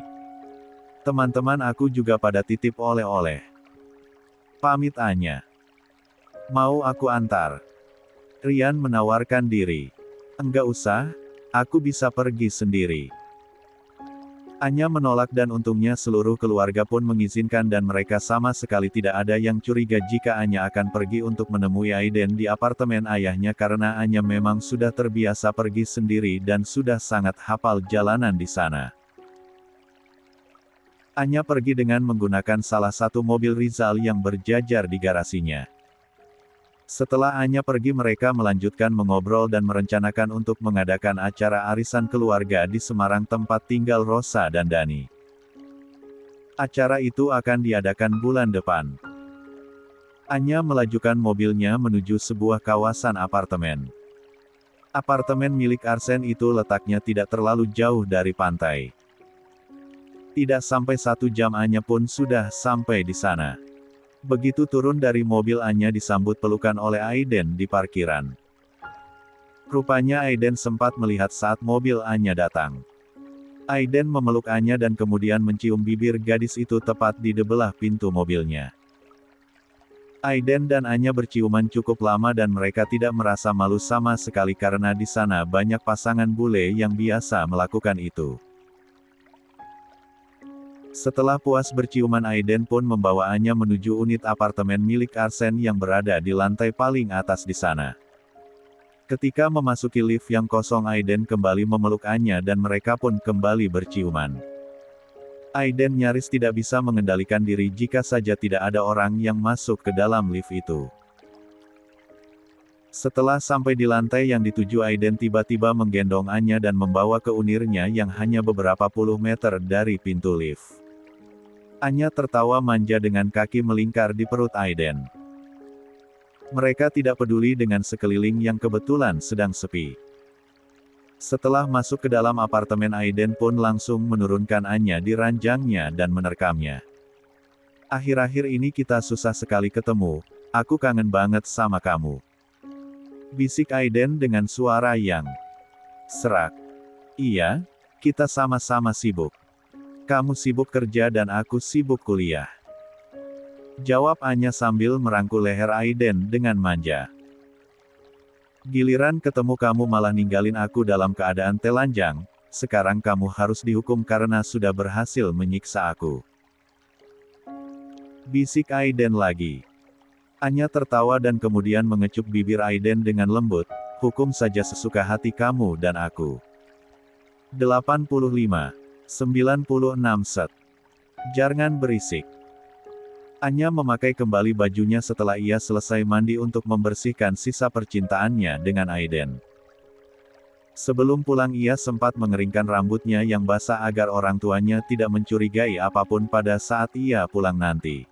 Teman-teman aku juga pada titip oleh-oleh. Pamit Anya. Mau aku antar? Rian menawarkan diri. Enggak usah, aku bisa pergi sendiri. Anya menolak dan untungnya seluruh keluarga pun mengizinkan dan mereka sama sekali tidak ada yang curiga jika Anya akan pergi untuk menemui Aiden di apartemen ayahnya karena Anya memang sudah terbiasa pergi sendiri dan sudah sangat hafal jalanan di sana. Anya pergi dengan menggunakan salah satu mobil Rizal yang berjajar di garasinya. Setelah Anya pergi, mereka melanjutkan mengobrol dan merencanakan untuk mengadakan acara arisan keluarga di Semarang tempat tinggal Rosa dan Dani. Acara itu akan diadakan bulan depan. Anya melajukan mobilnya menuju sebuah kawasan apartemen. Apartemen milik Arsen itu letaknya tidak terlalu jauh dari pantai. Tidak sampai 1 jam Anya pun sudah sampai di sana. Begitu turun dari mobil, Anya disambut pelukan oleh Aiden di parkiran. Rupanya Aiden sempat melihat saat mobil Anya datang. Aiden memeluk Anya dan kemudian mencium bibir gadis itu tepat di debelah pintu mobilnya. Aiden dan Anya berciuman cukup lama dan mereka tidak merasa malu sama sekali karena di sana banyak pasangan bule yang biasa melakukan itu. Setelah puas berciuman, Aiden pun membawa Anya menuju unit apartemen milik Arsen yang berada di lantai paling atas di sana. Ketika memasuki lift yang kosong, Aiden kembali memeluk Anya dan mereka pun kembali berciuman. Aiden nyaris tidak bisa mengendalikan diri jika saja tidak ada orang yang masuk ke dalam lift itu. Setelah sampai di lantai yang dituju, Aiden tiba-tiba menggendong Anya dan membawa ke unirnya yang hanya beberapa puluh meter dari pintu lift. Anya tertawa manja dengan kaki melingkar di perut Aiden. Mereka tidak peduli dengan sekeliling yang kebetulan sedang sepi. Setelah masuk ke dalam apartemen, Aiden pun langsung menurunkan Anya di ranjangnya dan menerkamnya. Akhir-akhir ini kita susah sekali ketemu, aku kangen banget sama kamu. Bisik Aiden dengan suara yang serak. Iya, kita sama-sama sibuk. Kamu sibuk kerja dan aku sibuk kuliah. Jawab Anya sambil merangkul leher Aiden dengan manja. Giliran ketemu kamu malah ninggalin aku dalam keadaan telanjang, sekarang kamu harus dihukum karena sudah berhasil menyiksa aku. Bisik Aiden lagi. Anya tertawa dan kemudian mengecup bibir Aiden dengan lembut, hukum saja sesuka hati kamu dan aku. 85. 96 set. Jangan berisik. Anya memakai kembali bajunya setelah ia selesai mandi untuk membersihkan sisa percintaannya dengan Aiden. Sebelum pulang ia sempat mengeringkan rambutnya yang basah agar orang tuanya tidak mencurigai apapun pada saat ia pulang nanti.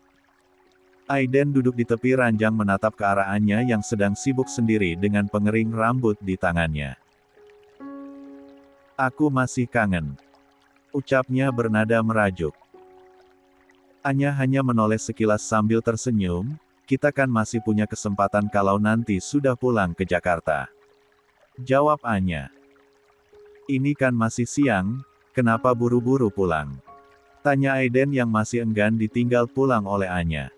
Aiden duduk di tepi ranjang menatap ke arah Anya yang sedang sibuk sendiri dengan pengering rambut di tangannya. Aku masih kangen. Ucapnya bernada merajuk. Anya hanya menoleh sekilas sambil tersenyum, kita kan masih punya kesempatan kalau nanti sudah pulang ke Jakarta. Jawab Anya. Ini kan masih siang, kenapa buru-buru pulang? Tanya Aiden yang masih enggan ditinggal pulang oleh Anya.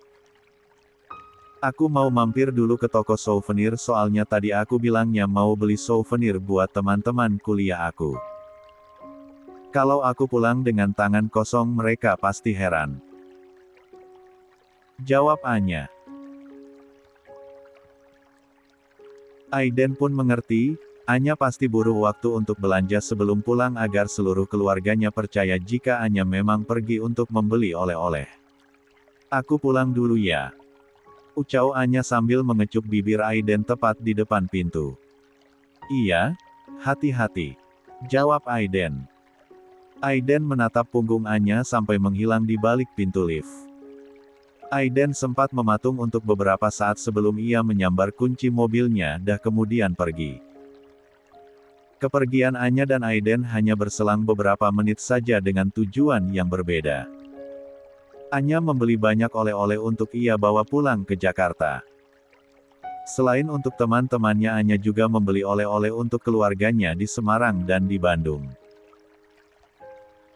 Aku mau mampir dulu ke toko souvenir soalnya tadi aku bilangnya mau beli souvenir buat teman-teman kuliah aku. Kalau aku pulang dengan tangan kosong mereka pasti heran. Jawab Anya. Aiden pun mengerti, Anya pasti buruh waktu untuk belanja sebelum pulang agar seluruh keluarganya percaya jika Anya memang pergi untuk membeli oleh-oleh. Aku pulang dulu ya. Ucap Anya sambil mengecup bibir Aiden tepat di depan pintu. Iya, hati-hati. Jawab Aiden. Aiden menatap punggung Anya sampai menghilang di balik pintu lift. Aiden sempat mematung untuk beberapa saat sebelum ia menyambar kunci mobilnya dan kemudian pergi. Kepergian Anya dan Aiden hanya berselang beberapa menit saja dengan tujuan yang berbeda. Anya membeli banyak oleh-oleh untuk ia bawa pulang ke Jakarta. Selain untuk teman-temannya Anya juga membeli oleh-oleh untuk keluarganya di Semarang dan di Bandung.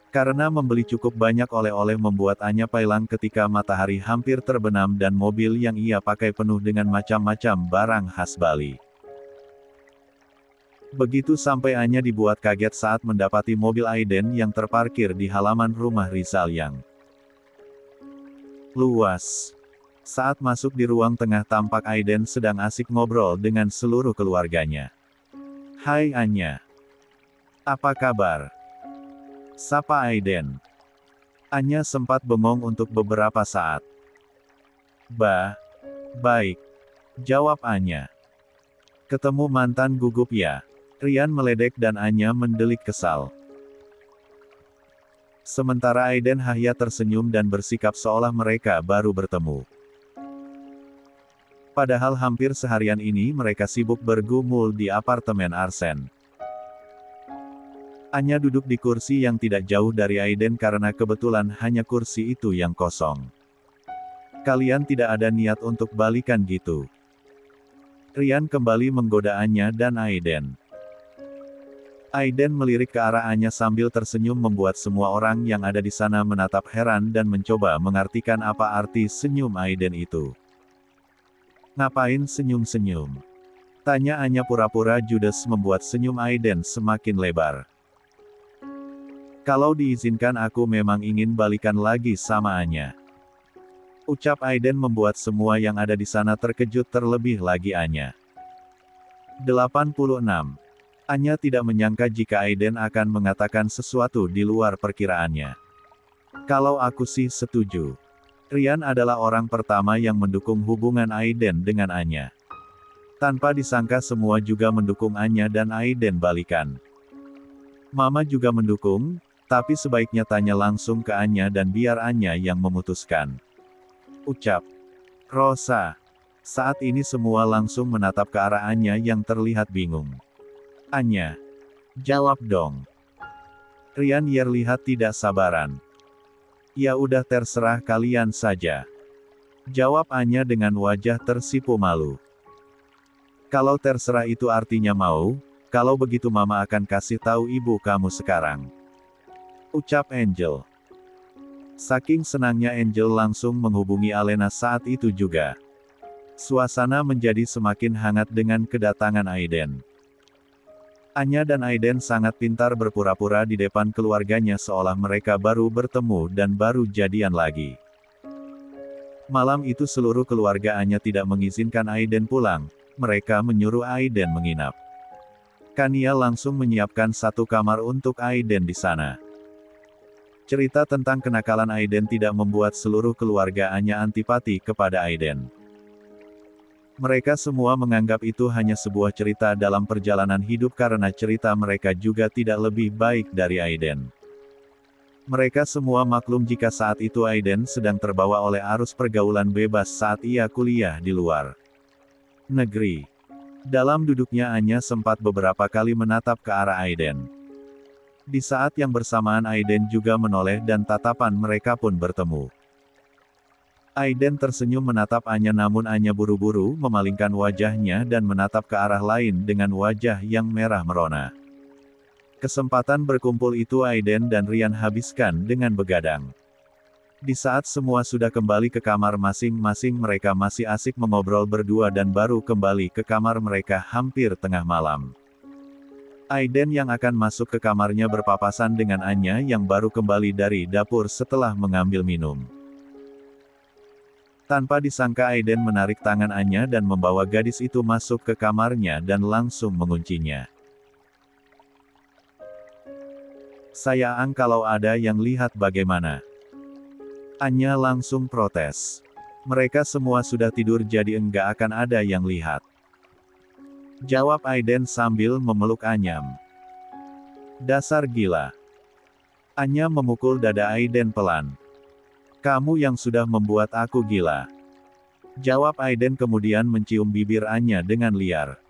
Karena membeli cukup banyak oleh-oleh membuat Anya pailang ketika matahari hampir terbenam dan mobil yang ia pakai penuh dengan macam-macam barang khas Bali. Begitu sampai Anya dibuat kaget saat mendapati mobil Aiden yang terparkir di halaman rumah Rizal yang luas. Saat masuk di ruang tengah tampak Aiden sedang asik ngobrol dengan seluruh keluarganya. Hai Anya. Apa kabar? Sapa Aiden. Anya sempat bengong untuk beberapa saat. Baik. Jawab Anya. Ketemu mantan gugup ya? Rian meledek dan Anya mendelik kesal. Sementara Aiden hanya tersenyum dan bersikap seolah mereka baru bertemu. Padahal hampir seharian ini mereka sibuk bergumul di apartemen Arsen. Anya duduk di kursi yang tidak jauh dari Aiden karena kebetulan hanya kursi itu yang kosong. Kalian tidak ada niat untuk balikan gitu? Rian kembali menggoda Anya dan Aiden. Aiden melirik ke arah Anya sambil tersenyum membuat semua orang yang ada di sana menatap heran dan mencoba mengartikan apa arti senyum Aiden itu. Ngapain senyum-senyum? Tanya Anya pura-pura judes membuat senyum Aiden semakin lebar. Kalau diizinkan aku memang ingin balikan lagi sama Anya. Ucap Aiden membuat semua yang ada di sana terkejut terlebih lagi Anya. 86. Anya tidak menyangka jika Aiden akan mengatakan sesuatu di luar perkiraannya. Kalau aku sih setuju. Rian adalah orang pertama yang mendukung hubungan Aiden dengan Anya. Tanpa disangka semua juga mendukung Anya dan Aiden balikan. Mama juga mendukung, tapi sebaiknya tanya langsung ke Anya dan biar Anya yang memutuskan. Ucap Rosa. Saat ini semua langsung menatap ke arah Anya yang terlihat bingung. Anya. Jawab dong. Rian lihat tidak sabaran. Ya udah terserah kalian saja. Jawab Anya dengan wajah tersipu malu. Kalau terserah itu artinya mau, kalau begitu mama akan kasih tahu ibu kamu sekarang. Ucap Angel. Saking senangnya Angel langsung menghubungi Alena saat itu juga. Suasana menjadi semakin hangat dengan kedatangan Aiden. Anya dan Aiden sangat pintar berpura-pura di depan keluarganya seolah mereka baru bertemu dan baru jadian lagi. Malam itu seluruh keluarga Anya tidak mengizinkan Aiden pulang, mereka menyuruh Aiden menginap. Kania langsung menyiapkan satu kamar untuk Aiden di sana. Cerita tentang kenakalan Aiden tidak membuat seluruh keluarga Anya antipati kepada Aiden. Mereka semua menganggap itu hanya sebuah cerita dalam perjalanan hidup karena cerita mereka juga tidak lebih baik dari Aiden. Mereka semua maklum jika saat itu Aiden sedang terbawa oleh arus pergaulan bebas saat ia kuliah di luar negeri. Dalam duduknya Anya sempat beberapa kali menatap ke arah Aiden. Di saat yang bersamaan Aiden juga menoleh dan tatapan mereka pun bertemu. Aiden tersenyum menatap Anya namun Anya buru-buru memalingkan wajahnya dan menatap ke arah lain dengan wajah yang merah merona. Kesempatan berkumpul itu Aiden dan Ryan habiskan dengan begadang. Di saat semua sudah kembali ke kamar masing-masing mereka masih asik mengobrol berdua dan baru kembali ke kamar mereka hampir tengah malam. Aiden yang akan masuk ke kamarnya berpapasan dengan Anya yang baru kembali dari dapur setelah mengambil minum. Tanpa disangka Aiden menarik tangan Anya dan membawa gadis itu masuk ke kamarnya dan langsung menguncinya. Sayang kalau ada yang lihat bagaimana. Anya langsung protes. Mereka semua sudah tidur jadi enggak akan ada yang lihat. Jawab Aiden sambil memeluk Anyam. Dasar gila. Anya memukul dada Aiden pelan. Kamu yang sudah membuat aku gila. Jawab Aiden kemudian mencium bibir Anya dengan liar.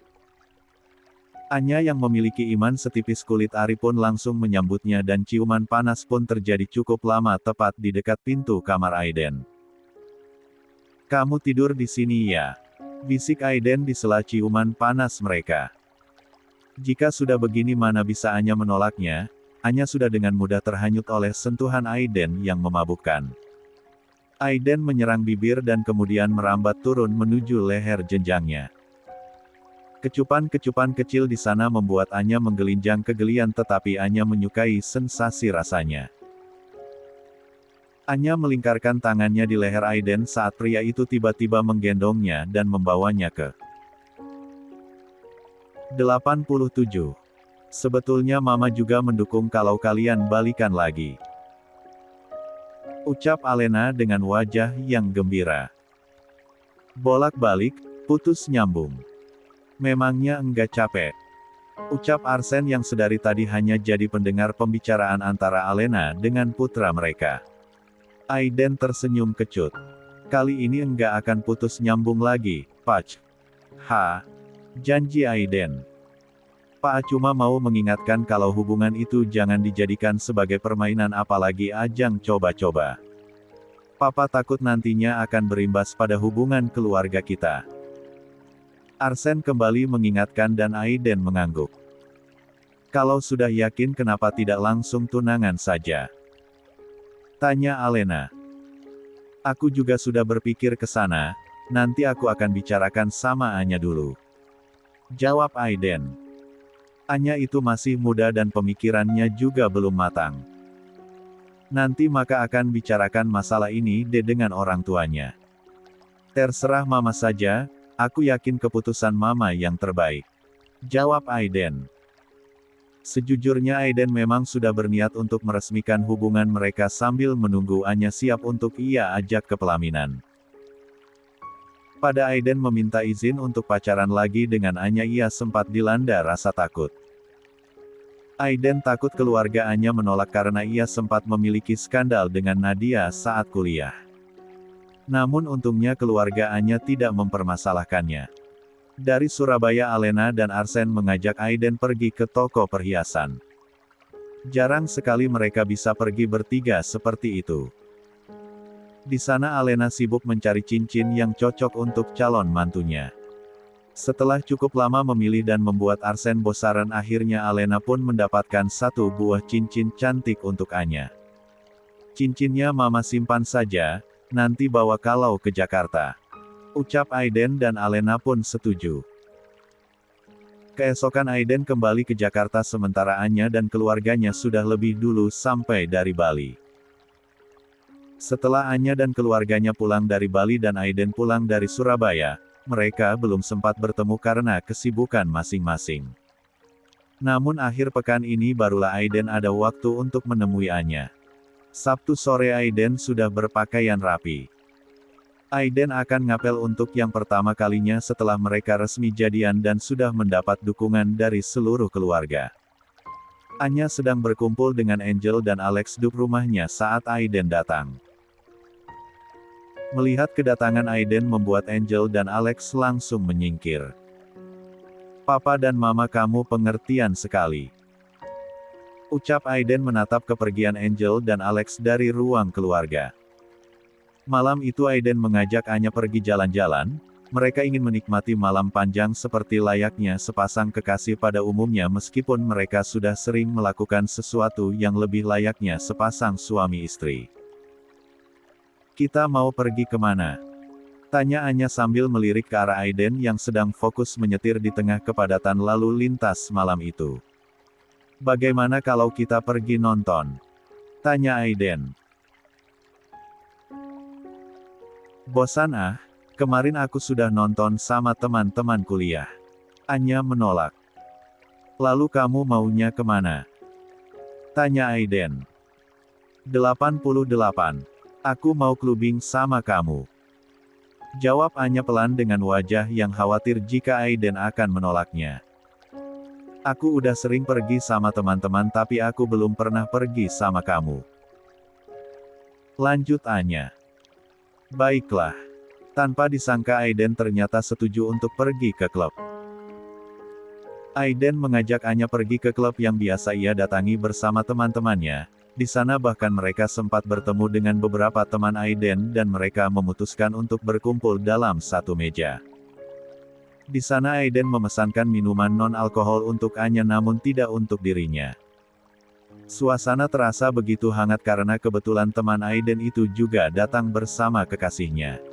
Anya yang memiliki iman setipis kulit ari pun langsung menyambutnya dan ciuman panas pun terjadi cukup lama tepat di dekat pintu kamar Aiden. Kamu tidur di sini ya? Bisik Aiden di sela ciuman panas mereka. Jika sudah begini mana bisa Anya menolaknya, Anya sudah dengan mudah terhanyut oleh sentuhan Aiden yang memabukkan. Aiden menyerang bibir dan kemudian merambat turun menuju leher jenjangnya. Kecupan-kecupan kecil di sana membuat Anya menggelinjang kegelian tetapi Anya menyukai sensasi rasanya. Anya melingkarkan tangannya di leher Aiden saat pria itu tiba-tiba menggendongnya dan membawanya ke 87. Sebetulnya mama juga mendukung kalau kalian balikan lagi. Ucap Alena dengan wajah yang gembira. Bolak-balik, putus nyambung. Memangnya enggak capek? Ucap Arsen yang sedari tadi hanya jadi pendengar pembicaraan antara Alena dengan putra mereka. Aiden tersenyum kecut. Kali ini enggak akan putus nyambung lagi, Pak. Janji Aiden. Pak cuma mau mengingatkan kalau hubungan itu jangan dijadikan sebagai permainan apalagi ajang coba-coba. Papa takut nantinya akan berimbas pada hubungan keluarga kita. Arsen kembali mengingatkan dan Aiden mengangguk. Kalau sudah yakin kenapa tidak langsung tunangan saja? Tanya Alena. Aku juga sudah berpikir ke sana, nanti aku akan bicarakan sama Anya dulu. Jawab Aiden. Anya itu masih muda dan pemikirannya juga belum matang. Nanti maka akan bicarakan masalah ini dengan orang tuanya. Terserah mama saja, aku yakin keputusan mama yang terbaik. Jawab Aiden. Sejujurnya Aiden memang sudah berniat untuk meresmikan hubungan mereka sambil menunggu Anya siap untuk ia ajak ke pelaminan. Pada Aiden meminta izin untuk pacaran lagi dengan Anya ia sempat dilanda rasa takut. Aiden takut keluarga Anya menolak karena ia sempat memiliki skandal dengan Nadia saat kuliah. Namun untungnya keluarga Anya tidak mempermasalahkannya. Dari Surabaya Alena dan Arsen mengajak Aiden pergi ke toko perhiasan. Jarang sekali mereka bisa pergi bertiga seperti itu. Di sana Alena sibuk mencari cincin yang cocok untuk calon mantunya. Setelah cukup lama memilih dan membuat Arsen bosaran akhirnya Alena pun mendapatkan satu buah cincin cantik untuk Anya. Cincinnya mama simpan saja, nanti bawa kalau ke Jakarta. Ucap Aiden dan Alena pun setuju. Keesokan Aiden kembali ke Jakarta sementara Anya dan keluarganya sudah lebih dulu sampai dari Bali. Setelah Anya dan keluarganya pulang dari Bali dan Aiden pulang dari Surabaya, mereka belum sempat bertemu karena kesibukan masing-masing. Namun akhir pekan ini barulah Aiden ada waktu untuk menemui Anya. Sabtu sore Aiden sudah berpakaian rapi. Aiden akan ngapel untuk yang pertama kalinya setelah mereka resmi jadian dan sudah mendapat dukungan dari seluruh keluarga. Anya sedang berkumpul dengan Angel dan Alex di rumahnya saat Aiden datang. Melihat kedatangan Aiden membuat Angel dan Alex langsung menyingkir. Papa dan mama kamu pengertian sekali. Ucap Aiden menatap kepergian Angel dan Alex dari ruang keluarga. Malam itu Aiden mengajak Anya pergi jalan-jalan. Mereka ingin menikmati malam panjang seperti layaknya sepasang kekasih pada umumnya meskipun mereka sudah sering melakukan sesuatu yang lebih layaknya sepasang suami istri. Kita mau pergi kemana? Tanya Anya sambil melirik ke arah Aiden yang sedang fokus menyetir di tengah kepadatan lalu lintas malam itu. Bagaimana kalau kita pergi nonton? Tanya Aiden. Bosan ah, kemarin aku sudah nonton sama teman-teman kuliah. Anya menolak. Lalu kamu maunya kemana? Tanya Aiden. 88. Aku mau clubbing sama kamu. Jawab Anya pelan dengan wajah yang khawatir jika Aiden akan menolaknya. Aku udah sering pergi sama teman-teman tapi aku belum pernah pergi sama kamu. Lanjut Anya. Baiklah. Tanpa disangka Aiden ternyata setuju untuk pergi ke klub. Aiden mengajak Anya pergi ke klub yang biasa ia datangi bersama teman-temannya. Di sana bahkan mereka sempat bertemu dengan beberapa teman Aiden dan mereka memutuskan untuk berkumpul dalam satu meja. Di sana Aiden memesankan minuman non-alkohol untuk Anya namun tidak untuk dirinya. Suasana terasa begitu hangat karena kebetulan teman Aiden itu juga datang bersama kekasihnya.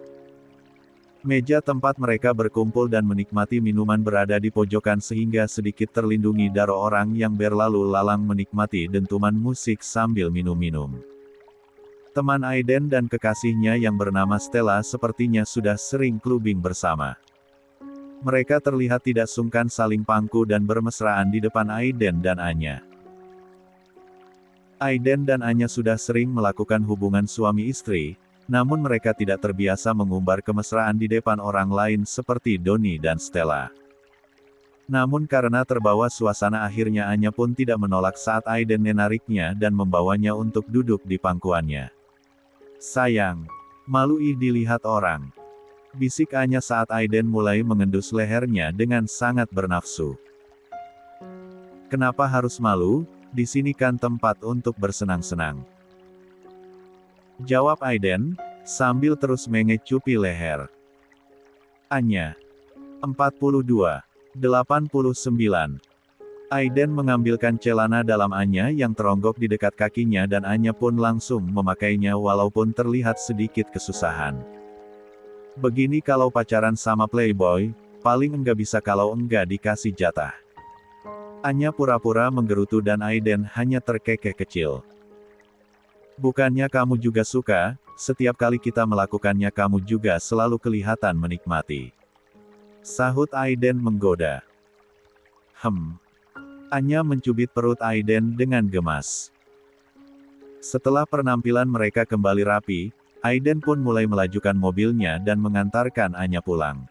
Meja tempat mereka berkumpul dan menikmati minuman berada di pojokan sehingga sedikit terlindungi dari orang yang berlalu lalang menikmati dentuman musik sambil minum-minum. Teman Aiden dan kekasihnya yang bernama Stella sepertinya sudah sering clubbing bersama. Mereka terlihat tidak sungkan saling pangku dan bermesraan di depan Aiden dan Anya. Aiden dan Anya sudah sering melakukan hubungan suami istri, namun mereka tidak terbiasa mengumbar kemesraan di depan orang lain seperti Doni dan Stella. Namun karena terbawa suasana akhirnya Anya pun tidak menolak saat Aiden menariknya dan membawanya untuk duduk di pangkuannya. Sayang, malu ih dilihat orang. Bisik Anya saat Aiden mulai mengendus lehernya dengan sangat bernafsu. Kenapa harus malu? Di sini kan tempat untuk bersenang-senang. Jawab Aiden, sambil terus mengecupi leher. Anya. 42. 89. Aiden mengambilkan celana dalam Anya yang teronggok di dekat kakinya dan Anya pun langsung memakainya walaupun terlihat sedikit kesusahan. Begini kalau pacaran sama playboy, paling enggak bisa kalau enggak dikasih jatah. Anya pura-pura menggerutu dan Aiden hanya terkekeh kecil. Bukannya kamu juga suka, setiap kali kita melakukannya kamu juga selalu kelihatan menikmati. Sahut Aiden menggoda. Anya mencubit perut Aiden dengan gemas. Setelah penampilan mereka kembali rapi, Aiden pun mulai melajukan mobilnya dan mengantarkan Anya pulang.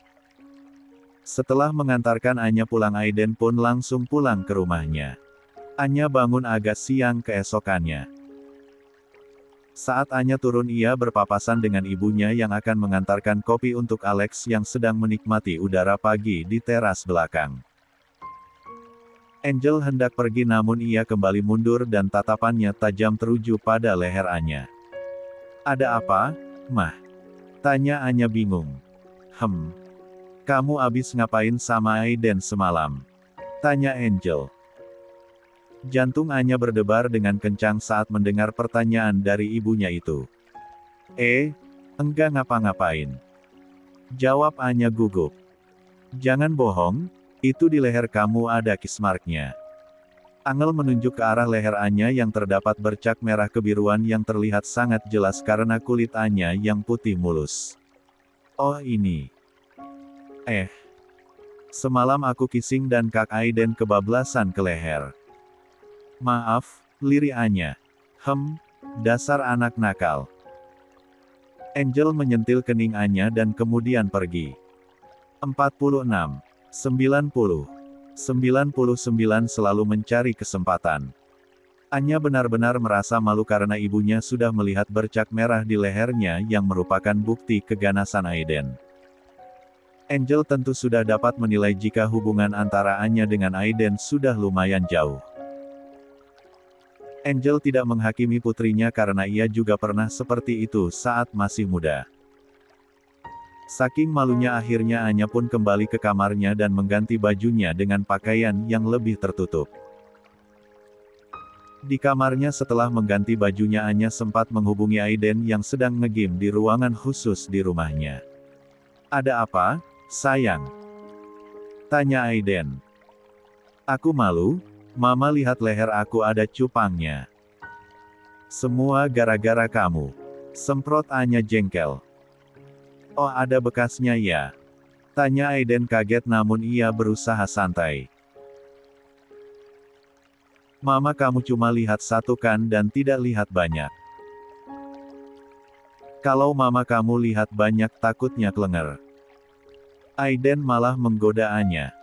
Setelah mengantarkan Anya pulang Aiden pun langsung pulang ke rumahnya. Anya bangun agak siang keesokannya. Saat Anya turun ia berpapasan dengan ibunya yang akan mengantarkan kopi untuk Alex yang sedang menikmati udara pagi di teras belakang. Angel hendak pergi namun ia kembali mundur dan tatapannya tajam teruju pada leher Anya. Ada apa, Mah? Tanya Anya bingung. Kamu abis ngapain sama Aiden semalam? Tanya Angel. Jantung Anya berdebar dengan kencang saat mendengar pertanyaan dari ibunya itu. Enggak ngapa-ngapain. Jawab Anya gugup. Jangan bohong, itu di leher kamu ada kiss mark-nya. Angel menunjuk ke arah leher Anya yang terdapat bercak merah kebiruan yang terlihat sangat jelas karena kulit Anya yang putih mulus. Oh ini. Semalam aku kissing dan Kak Aiden kebablasan ke leher. Maaf, lirik Anya. Dasar anak nakal. Angel menyentil kening Anya dan kemudian pergi. 46. 90. 99 selalu mencari kesempatan. Anya benar-benar merasa malu karena ibunya sudah melihat bercak merah di lehernya yang merupakan bukti keganasan Aiden. Angel tentu sudah dapat menilai jika hubungan antara Anya dengan Aiden sudah lumayan jauh. Angel tidak menghakimi putrinya karena ia juga pernah seperti itu saat masih muda. Saking malunya akhirnya Anya pun kembali ke kamarnya dan mengganti bajunya dengan pakaian yang lebih tertutup. Di kamarnya setelah mengganti bajunya Anya sempat menghubungi Aiden yang sedang nge-game di ruangan khusus di rumahnya. "Ada apa, sayang?" tanya Aiden. "Aku malu, Mama lihat leher aku ada cupangnya." "Semua gara-gara kamu," semprot Anya jengkel. "Oh, ada bekasnya ya?" tanya Aiden kaget namun ia berusaha santai. "Mama kamu cuma lihat satu kan dan tidak lihat banyak. Kalau mama kamu lihat banyak takutnya klenger." Aiden malah menggoda Anya.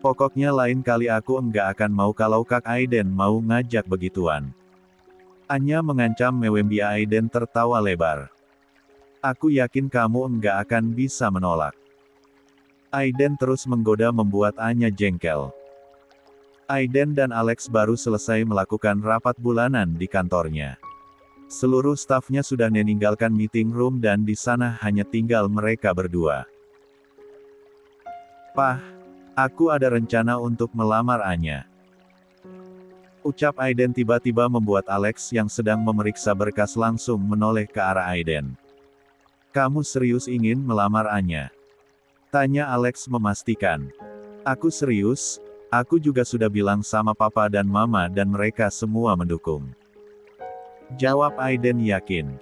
"Pokoknya lain kali aku enggak akan mau kalau Kak Aiden mau ngajak begituan." Anya mengancam Mewembia. Aiden tertawa lebar. "Aku yakin kamu enggak akan bisa menolak." Aiden terus menggoda membuat Anya jengkel. Aiden dan Alex baru selesai melakukan rapat bulanan di kantornya. Seluruh stafnya sudah meninggalkan meeting room dan di sana hanya tinggal mereka berdua. "Pah, aku ada rencana untuk melamar Anya," ucap Aiden tiba-tiba membuat Alex yang sedang memeriksa berkas langsung menoleh ke arah Aiden. "Kamu serius ingin melamar Anya?" tanya Alex memastikan. "Aku serius, aku juga sudah bilang sama Papa dan Mama dan mereka semua mendukung," jawab Aiden yakin.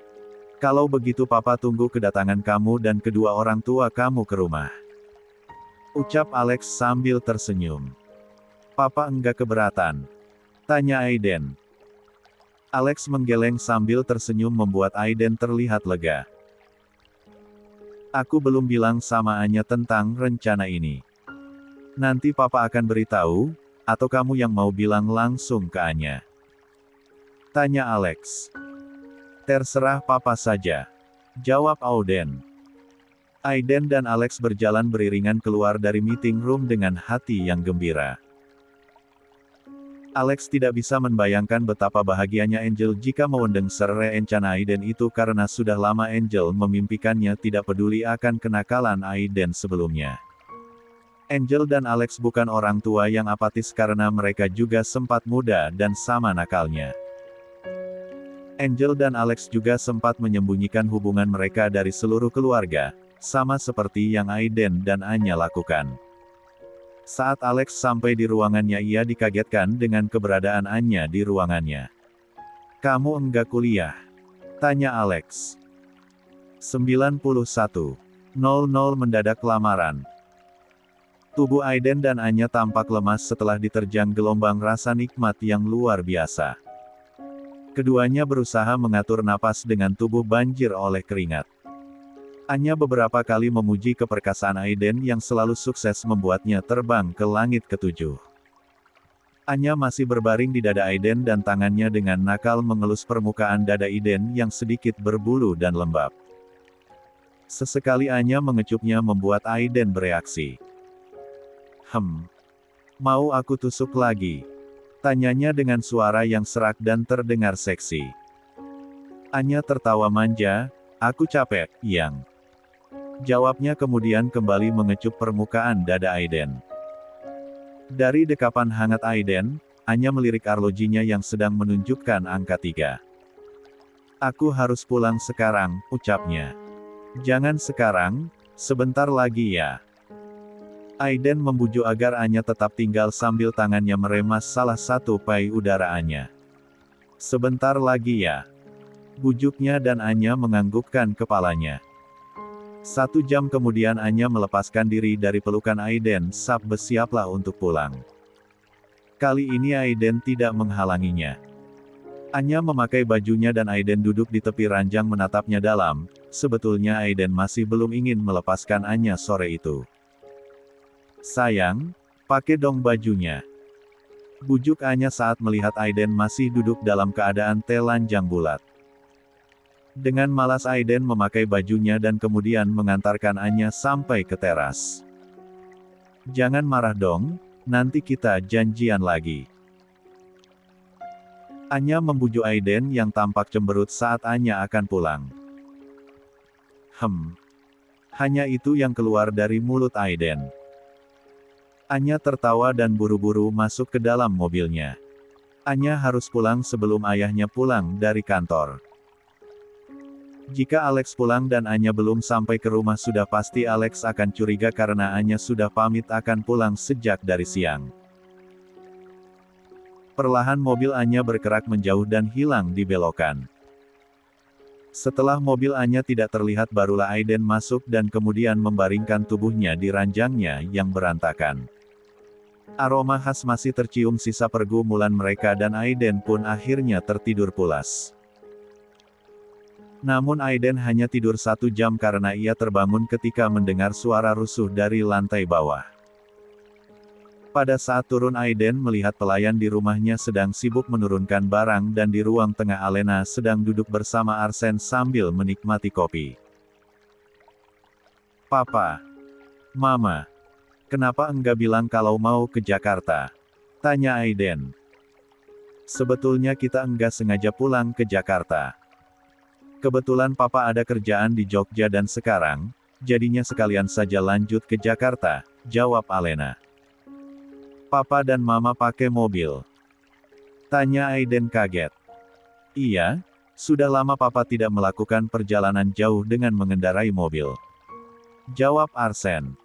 "Kalau begitu Papa tunggu kedatangan kamu dan kedua orang tua kamu ke rumah," ucap Alex sambil tersenyum. "Papa enggak keberatan?" tanya Aiden. Alex menggeleng sambil tersenyum membuat Aiden terlihat lega. "Aku belum bilang sama Anya tentang rencana ini. Nanti Papa akan beritahu, atau kamu yang mau bilang langsung ke Anya?" tanya Alex. "Terserah Papa saja," jawab Aiden. Aiden dan Alex berjalan beriringan keluar dari meeting room dengan hati yang gembira. Alex tidak bisa membayangkan betapa bahagianya Angel jika mendengar rencana Aiden itu karena sudah lama Angel memimpikannya tidak peduli akan kenakalan Aiden sebelumnya. Angel dan Alex bukan orang tua yang apatis karena mereka juga sempat muda dan sama nakalnya. Angel dan Alex juga sempat menyembunyikan hubungan mereka dari seluruh keluarga, sama seperti yang Aiden dan Anya lakukan. Saat Alex sampai di ruangannya ia dikagetkan dengan keberadaan Anya di ruangannya. "Kamu enggak kuliah?" tanya Alex. 91:00 mendadak lamaran. Tubuh Aiden dan Anya tampak lemas setelah diterjang gelombang rasa nikmat yang luar biasa. Keduanya berusaha mengatur napas dengan tubuh banjir oleh keringat. Anya beberapa kali memuji keperkasaan Aiden yang selalu sukses membuatnya terbang ke langit ketujuh. Anya masih berbaring di dada Aiden dan tangannya dengan nakal mengelus permukaan dada Aiden yang sedikit berbulu dan lembab. Sesekali Anya mengecupnya membuat Aiden bereaksi. Mau aku tusuk lagi?" tanyanya dengan suara yang serak dan terdengar seksi. Anya tertawa manja, "Aku capek, Yang," jawabnya kemudian kembali mengecup permukaan dada Aiden. Dari dekapan hangat Aiden, Anya melirik arlojinya yang sedang menunjukkan angka 3. "Aku harus pulang sekarang," ucapnya. "Jangan sekarang, sebentar lagi ya." Aiden membujuk agar Anya tetap tinggal sambil tangannya meremas salah satu payudara Anya. "Sebentar lagi ya," bujuknya dan Anya menganggukkan kepalanya. 1 jam kemudian Anya melepaskan diri dari pelukan Aiden. "Bersiaplah untuk pulang." Kali ini Aiden tidak menghalanginya. Anya memakai bajunya dan Aiden duduk di tepi ranjang menatapnya dalam. Sebetulnya Aiden masih belum ingin melepaskan Anya sore itu. "Sayang, pakai dong bajunya," bujuk Anya saat melihat Aiden masih duduk dalam keadaan telanjang bulat. Dengan malas Aiden memakai bajunya dan kemudian mengantarkan Anya sampai ke teras. "Jangan marah dong, nanti kita janjian lagi." Anya membujuk Aiden yang tampak cemberut saat Anya akan pulang. Hanya itu yang keluar dari mulut Aiden. Anya tertawa dan buru-buru masuk ke dalam mobilnya. Anya harus pulang sebelum ayahnya pulang dari kantor. Jika Alex pulang dan Anya belum sampai ke rumah sudah pasti Alex akan curiga karena Anya sudah pamit akan pulang sejak dari siang. Perlahan mobil Anya bergerak menjauh dan hilang di belokan. Setelah mobil Anya tidak terlihat barulah Aiden masuk dan kemudian membaringkan tubuhnya di ranjangnya yang berantakan. Aroma khas masih tercium sisa pergumulan mereka dan Aiden pun akhirnya tertidur pulas. Namun Aiden hanya tidur 1 jam karena ia terbangun ketika mendengar suara rusuh dari lantai bawah. Pada saat turun Aiden melihat pelayan di rumahnya sedang sibuk menurunkan barang dan di ruang tengah Alena sedang duduk bersama Arsen sambil menikmati kopi. "Papa. Mama. Kenapa enggak bilang kalau mau ke Jakarta?" tanya Aiden. "Sebetulnya kita enggak sengaja pulang ke Jakarta. Kebetulan Papa ada kerjaan di Jogja dan sekarang, jadinya sekalian saja lanjut ke Jakarta," jawab Alena. "Papa dan Mama pakai mobil?" tanya Aiden kaget. "Iya, sudah lama Papa tidak melakukan perjalanan jauh dengan mengendarai mobil," jawab Arsen.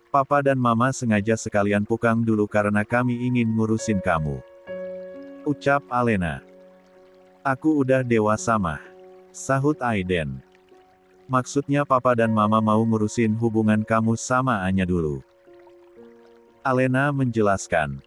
"Papa dan Mama sengaja sekalian pulang dulu karena kami ingin ngurusin kamu," ucap Alena. "Aku udah dewasa mah," sahut Aiden. "Maksudnya Papa dan Mama mau ngurusin hubungan kamu sama Anya dulu," Alena menjelaskan.